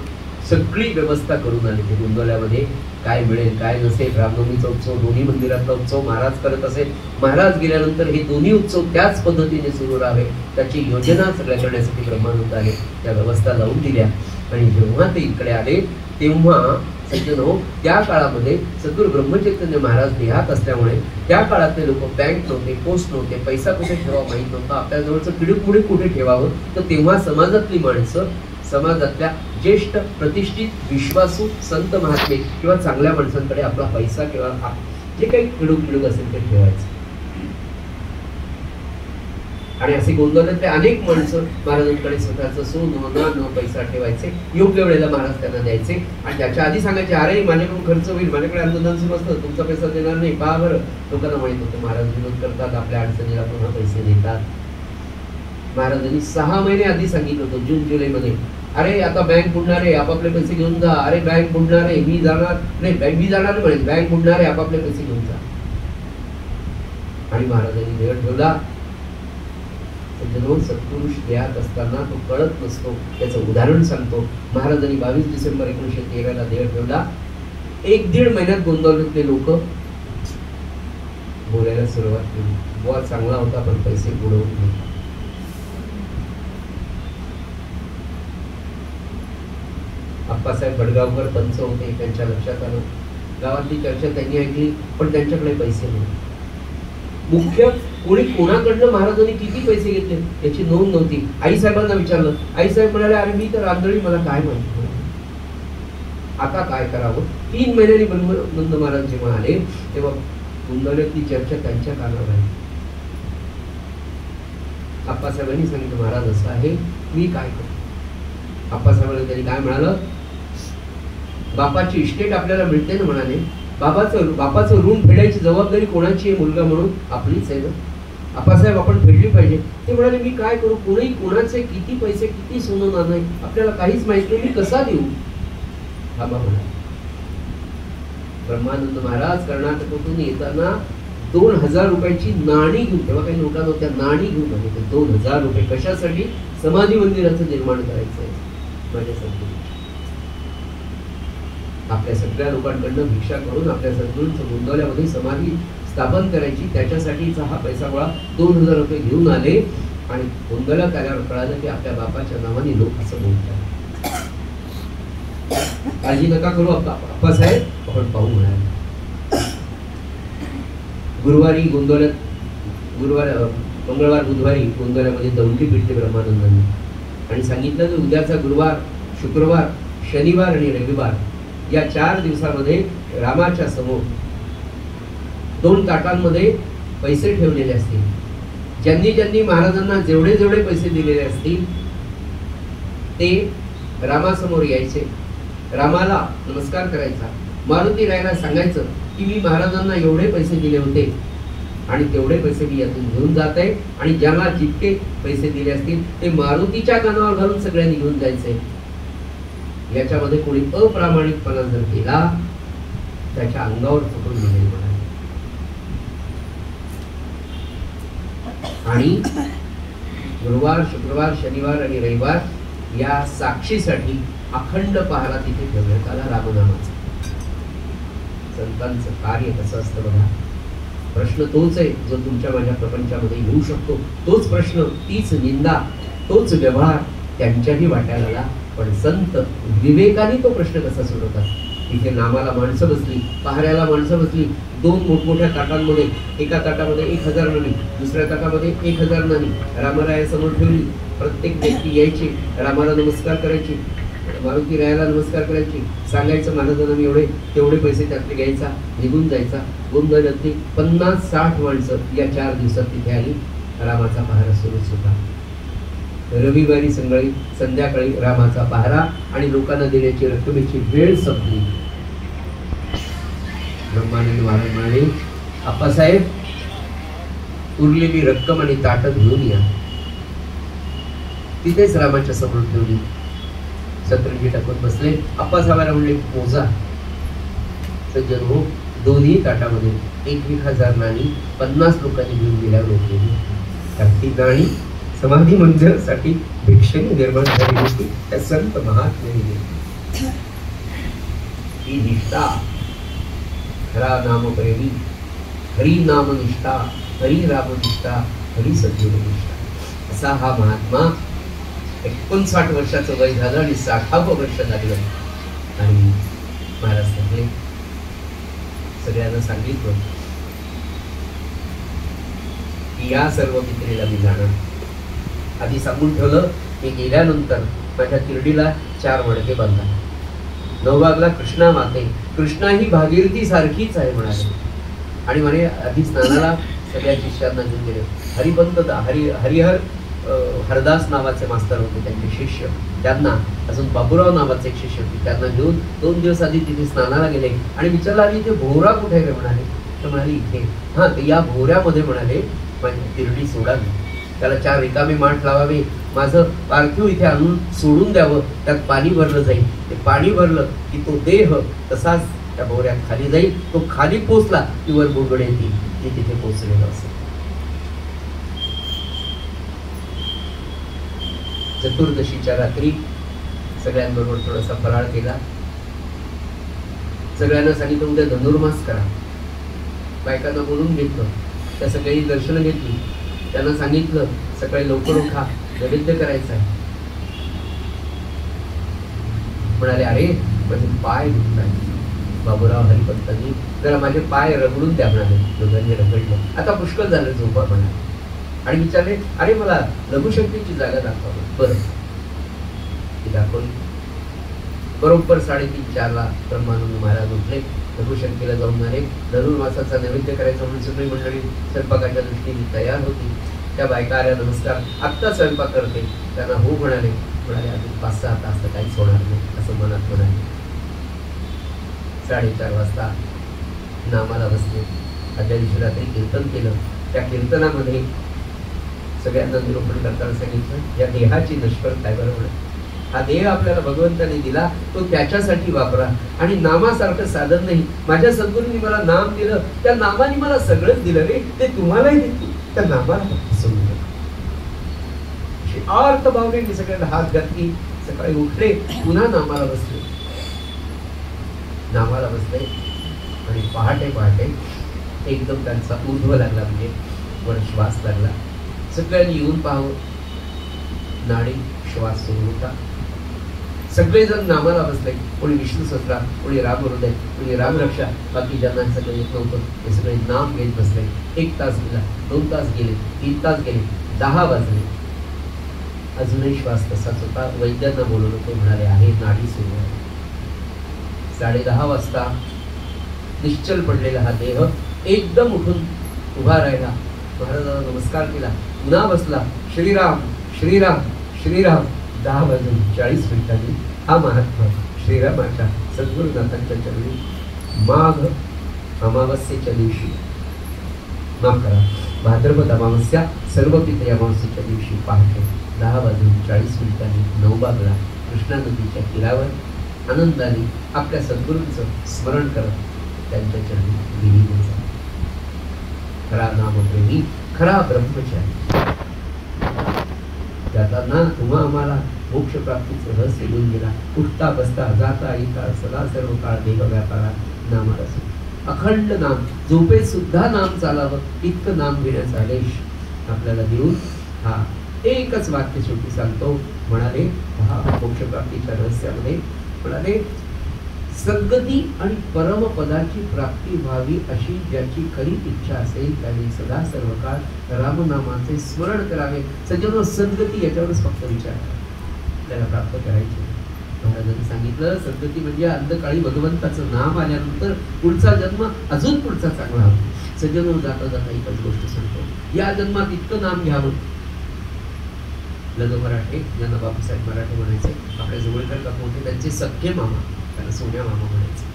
सगळी व्यवस्था करून आली. ते गोंदवल्यामध्ये काय मिळेल काय नसेल, रामनवमीचा उत्सव, दोन्ही मंदिरातला उत्सव महाराज करत असेल. महाराज गेल्यानंतर हे दोन्ही उत्सव त्याच पद्धतीने सुरू राहावे, त्याची योजना सगळ्या करण्यासाठी ब्रह्मानंद आले. त्या व्यवस्था लावून दिल्या. आणि जेव्हा ते इकडे आले तेव्हा सज्जनो, त्या काळामध्ये सद्गुरू ब्रह्मचैतन्य महाराज देहात असल्यामुळे त्या काळातले लोक बँक नव्हते, पोस्ट नव्हते, पैसा कुठे ठेवावा माहीत नव्हता, आपल्या जवळचं किडूक पुढे कुठे ठेवावं. तर तेव्हा समाजातली माणसं, समाजातल्या ज्येष्ठ प्रतिष्ठित विश्वासू संत महात्मे किंवा चांगल्या माणसांकडे आपला पैसा किंवा जे काही किडूक असेल ते ठेवायचं. आणि असे गोंदवल्यातले अनेक माणसं महाराजांकडे स्वतःचं सोनं नाणं पैसा ठेवायचे. योग्य वेळेला महाराज त्यांना द्यायचे. आणि त्याच्या आधी सांगायचे, अरे माझ्याकडून खर्च होईल, माझ्याकडे अनुदान सुरू असतं, तुमचा पैसा देणार नाही, पहा बरं. लोकांना माहित होतं महाराज विरोध करतात, आपल्या अडचणीला पुन्हा पैसे देतात. महाराजांनी 6 महिने आधी सांगितलं होतं, जून जुलैमध्ये, अरे आता बँक बुडणार आहे, आपापले पैसे घेऊन जा. अरे बँक बुडणार आहे, मी जाणार नाही, मी जाणार नाही, बँक बुडणार आहे, आपापले पैसे घेऊन जा. आणि महाराजांनी देह ठेवला. सत्पुरुष देहात असताना तो कळत नसतो, त्याचं उदाहरण सांगतो. महाराजांनी 22 डिसेंबर 1913 देह ठेवला. 1-1.5 महिन्यात गोंदवल्यातले लोक बोलायला सुरुवात केली, बुवा चांगला होता पण पैसे बुडवून गेले. आप्पासाहेब बडगावकर पंच होते, त्यांच्या लक्षात आलं, गावातली चर्चा त्यांनी ऐकली, पण त्यांच्याकडे पैसे नव्हते. मुख्य कोणी कोणाकडनं महाराजांनी किती पैसे घेतले याची नोंद नव्हती. आईसाहेबांना विचारलं, आईसाहेब म्हणाले, अरे मी तर आंधळी, मला काय माहिती, आता काय करावं. 3 महिन्यांनी ब्रह्मानंद महाराज जेव्हा आले तेव्हा गोंदवल्यातली चर्चा त्यांच्या कानावर आली. आप्पासाहेबांनी सांगितलं, महाराज असं आहे, मी काय करू. आप्पासाहेबांनी त्यांनी काय म्हणालं, बापाची इस्टेट आपल्याला मिळते ना, म्हणाले, बापाचं ऋण फेडायची जबाबदारी कोणाची आहे, मुलगा म्हणून आपलीच आहे ना. आप्पासाहेब आपण फेडली पाहिजे. ते म्हणाले, मी काय करू, कोणी कोणाचे किती पैसे, किती सोनं नाणं आपल्याला काहीच माहित नाही, मी कसा देऊ. बाबा म्हणाले. ब्रह्मानंद महाराज कर्नाटकातून येताना 2000 रुपयाची नाणी घेऊन, तेव्हा काही नोटा नव्हत्या, नाणी घेऊन आले. 2000 रुपये कशासाठी, समाधी मंदिराचं निर्माण करायचं आहे माझ्यासाठी. आपल्या सगळ्या लोकांकडनं भिक्षा करून आपल्या सद्गुरूंचं गोंदवल्यामध्ये समाधी स्थापन करायची, त्याच्यासाठीचा हा पैसा गोळा 2000 रुपये घेऊन आले. आणि गोंदवल्यात आल्यावर कळालं की आपल्या बापाच्या नावाने लोक असं बोलतात. काळजी नका करू आप्पासाहेब, आपण पाहू म्हणाले. गुरुवारी गोंदवल्यात, मंगळवार बुधवारी गोंदवल्यामध्ये दौंडी पिटली ब्रह्मानंदांनी आणि सांगितलं की उद्याचा गुरुवार, शुक्रवार, शनिवार आणि रविवार या 4 दिवसामध्ये रामाच्या समोर 2 ताटांमध्ये पैसे ठेवलेले असतील. ज्यांनी महाराजांना जेवढे जेवढे पैसे दिलेले असतील ते रामासमोर यायचे, रामाला नमस्कार करायचा, मारुती रायाला सांगायचं की मी महाराजांना एवढे पैसे दिले होते आणि तेवढे पैसे मी यातून घेऊन जात आहे. आणि ज्यांना जितके पैसे दिले असतील ते मारुतीच्या कानावर घालून सगळ्यांनी घेऊन जायचंय. याच्यामध्ये कोणी अप्रामाणिकपणा जर केला त्याच्या अंगावर फुटून निघेल म्हणाले. आणि गुरुवार, शुक्रवार, शनिवार आणि रविवार या साक्षीसाठी अखंड पहारा तिथे ठेवण्यात आला रामनामाचा. संतांचं कार्य कसं असतं बघा. प्रश्न तोच आहे जो तुमच्या माझ्या प्रपंचामध्ये येऊ शकतो. तोच प्रश्न, तीच निंदा, तोच व्यवहार त्यांच्याही वाट्याला आला. पण संत विवेकाने तो प्रश्न कसा सोडवतात. तिथे नामाला माणसं बसली, पहाऱ्याला माणसं बसली, 2 मोठमोठ्या ताटांमध्ये, एका ताटामध्ये 1000 नाणी, दुसऱ्या ताटामध्ये 1000 नाणी रामराया समोर ठेवली. प्रत्येक व्यक्ती यायची, रामाला नमस्कार करायची. मारुती रायाला नमस्कार करायची, सांगायचं महाराजांना मी एवढे तेवढे पैसे त्यातले घ्यायचा, निघून जायचा. गोंधळ ते 50-60 माणसं या 4 दिवसात तिथे आली. रामाचा पहारा सुरूच होता. रविवारी संध्याकाळी रामाचा पहारा आणि लोकांना देण्याची रक्कमेची वेळ संपली. ब्रह्मानंद महाराज म्हणाले, आप्पासाहेब उरलेली रक्कम आणि ताटं घेऊन या. तिथेच रामाच्या समोर ठेवली. सतरंजी टाकून बसले. आप्पासाहेबांना म्हणले, मोजा. सज्जन हो, दोन्ही ताटामध्ये 1,000 नाणी 50 लोकांनी घेऊन गेल्यावर रोखलेली. ती नाणी समाधी मंदिरासाठी भिक्षेने निर्माण झाली होती. त्या संत महात्म्याने ही निष्ठा, खरा नाम प्रेमी, हरी नाम निष्ठा, हरी राम निष्ठा, हरी सद्गुरु निष्ठा, असा हा महात्मा 59 वर्षाचं वय झालं आणि 60वं वर्ष लागलं. आणि महाराज सांगले, सगळ्यांना सांगितलं की या सर्व मित्रेला मी जाणार. आधी सांगून ठेवलं की गेल्यानंतर माझ्या तिरडीला 4 मडके बांधा. नवबागला कृष्णा माते, कृष्णा ही भागीरथी सारखीच आहे म्हणाले. आणि म्हणे आधी स्नानाला सगळ्या शिष्यांना घेऊन गेले. हरिपंत हरिहर हरदास नावाचे मास्तर होते, त्यांचे शिष्य, त्यांना अजून बाबूराव नावाचे एक शिष्य होते, त्यांना घेऊन 2 दिवस आधी तिथे स्नानाला गेले. आणि विचारलं, आधी इथे भोवरा कुठे आहे म्हणाले. तर म्हणाले इथे. हां, तर या भोवऱ्यामध्ये म्हणाले माझी तिरडी सोडावी, त्याला 4 रिकामे माठ लावावे, माझं पार्थिव इथे आणून सोडून द्यावं, त्यात पाणी भरलं जाईल. ते पाणी भरलं की तो देह तसाच त्या भोवऱ्यात खाली जाईल. तो खाली पोचला की वर बोगड येतील, ती तिथे पोचलेलं असेल. चतुर्दशीच्या रात्री सगळ्यांबरोबर थोडासा फराळ केला. सगळ्यांना सांगितलं उद्या धनुर्मास करा. बायकांना बोलून घेतलं, त्या सगळी दर्शनं घेतली. त्यांना सांगितलं सकाळी लवकर उठा, नैवेद्य करायचं आहे. म्हणाले, अरे माझे पाय दुखतात. बाबूराव हरिपंतांनी जरा माझे पाय रगडून द्या म्हणाले. दोघांनी रगडलं. आता पुष्कळ झालं, झोपा म्हणाले. आणि विचारले, अरे मला लघुशक्तीची जागा दाखवा. बरं, ती दाखवली. बरोबर 3:30-4 ब्रह्मानंद महाराज उठले, लघुशक्तीला जाऊन आले. धनुर्मासाचा नैवेद्य करायचा म्हणून सगळी मंडळी स्वयंपाकाच्या दृष्टीने तयार होती. त्या बायका आल्या, नमस्कार, आत्ता स्वयंपाक करते. त्यांना हो म्हणाले. अजून 5-6 तास तर काहीच होणार नाही असं मनात म्हणाले. 4:30 वाजता नामाला बसले. आदल्या दिवशी रात्री कीर्तन केलं. त्या कीर्तनामध्ये सगळ्यांना निरूपण करताना सांगितलं, या देहाची नष्कर काय बरोबर. हा देह आपल्याला भगवंताने दिला, तो त्याच्यासाठी वापरा. आणि नामासारखं साधन नाही. माझ्या सद्गुरूंनी मला नाम दिलं, त्या नामाने मला सगळंच दिलं रे, ते तुम्हालाही देतो. त्या नामाला समजून अर्थ भावनेने सगळ्यांना हात घातली. सकाळी उठले, पुन्हा नामाला बसले. आणि पहाटे एकदम त्यांचा ऊर्ध्व लागला, म्हणजे वर श्वास लागला. सगळ्यांनी येऊन पाहावं, नाडी श्वास सुरू होता. सगळेजण नामाला बसले. कोणी विष्णू सहस्त्र, कोणी राम हृदय, कोणी राम रक्षा. बाकी ज्यांना सगळं येत नव्हतं ते सगळे नाम घेत बसले. 1 तास गेला, 2 तास गेले, 3 तास गेले, 10 वाजले. अजूनही श्वास तसाच होता. वैद्यांना बोलवलं, ते म्हणाले आहे नाडी सुरू आहे. 10:30 वाजता निश्चल पडलेला हा देह एकदम उठून उभा राहिला. महाराजांना नमस्कार केला, पुन्हा बसला. श्रीराम श्रीराम श्रीराम. 10:40 हा महात्मा श्रीरामाच्या सद्गुरुनाथांच्या चरणी माघ अमावस्येच्या दिवशी, माफ करा, भाद्रपद अमावस्या सर्व पितृ अमावस्येच्या दिवशी पहाटे 10:40 नवबागला कृष्णा नदीच्या तीरावर आनंदाने आपल्या सद्गुरूंचं स्मरण करत त्यांच्या चरणी विलीन झाला. खरा नामप्रेमी, खरा ब्रह्मचारी. जाताना तुम्हा आम्हाला मोक्ष प्राप्तीचं रहस्य देऊन गेला. उठता बसता जाता येता सदा सर्व काळ देह व्यापारा नामाला सुख. अखंड नाम, झोपेत सुद्धा नाम चालावं इतकं नाम घेण्याचा आदेश आपल्याला देऊन हा एकच वाक्य शेवटी सांगतो. म्हणाले मोक्षप्राप्तीच्या रहस्यामध्ये म्हणाले, सद्गती आणि परमपदाची प्राप्ती व्हावी अशी ज्याची खरी इच्छा असेल त्याने सदा सर्व काळ रामनामाचे स्मरण करावे. सज्जनो, सद्गती याच्यावरच फक्त विचार करा, त्याला प्राप्त करायचे. महाराजांनी सांगितलं, सद्गती म्हणजे अंधकाळी भगवंताचं नाम आल्यानंतर पुढचा जन्म अजून पुढचा चांगला होतो. सज्जन जाता जाता एकच गोष्ट सांगतो, या जन्मात इतकं नाम घ्यावं. लग मराठे, ज्यांना बापूसाहेब मराठे म्हणायचे, आपल्या जवळकर काका होते, त्यांचे सख्खे मामा, त्यांना सोन्या मामा म्हणायचे.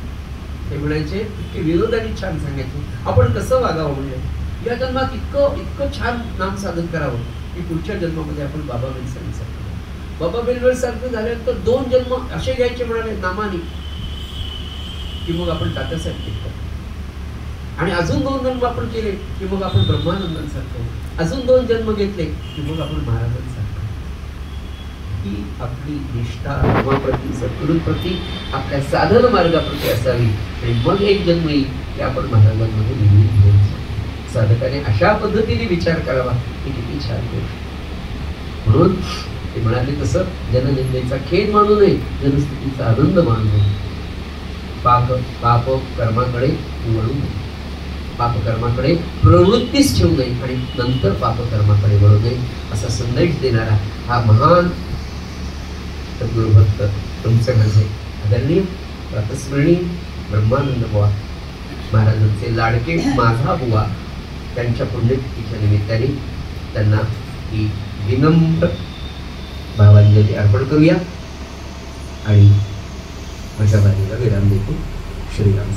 ते म्हणायचे, इतके विनोदाने छान सांगायचे, आपण कसं वागावं म्हणजे या जन्मात इतकं छान नाम साधन करावं की पुढच्या जन्मामध्ये आपण बाबा बेलसारखं, बाबा बेलवर सारखं झाल्यानंतर 2 जन्म असे घ्यायचे म्हणाले नामाने की मग आपण तात्यासाहेब टिकतो. आणि अजून 2 जन्म आपण केले की मग आपण ब्रह्मानंदांसारखं, अजून 2 जन्म घेतले की मग आपण महाराजांसारखं. ही आपली निष्ठा धर्माप्रती, सद्गुरूंप्रती, आपल्या साधन मार्गाप्रती असावी. आणि मग एक जन्म येईल की आपण महाराजांमध्ये विलीन होऊ. साधकाने अशा पद्धतीने विचार करावा की किती छान गोष्ट. म्हणून ते म्हणाले तसं, जननिंदेचा खेद मानू नये, जनस्तुतीचा आनंद मानू नये. पाप कर्माकडे वळू नये, पापकर्माकडे प्रवृत्तीच ठेवू नये आणि नंतर पापकर्माकडे वळू नये, असा संदेश देणारा हा महान गुरुभक्त तुमचे माझे आदरणीय प्रातस्मरणीय ब्रह्मानंद बुवा महाराजांचे लाडके माझा बुवा, त्यांच्या पुण्यतिथीच्या निमित्ताने त्यांना ही विनम्र भावांजली अर्पण करूया आणि माझ्या बाजूला विराम देतो. श्रीराम.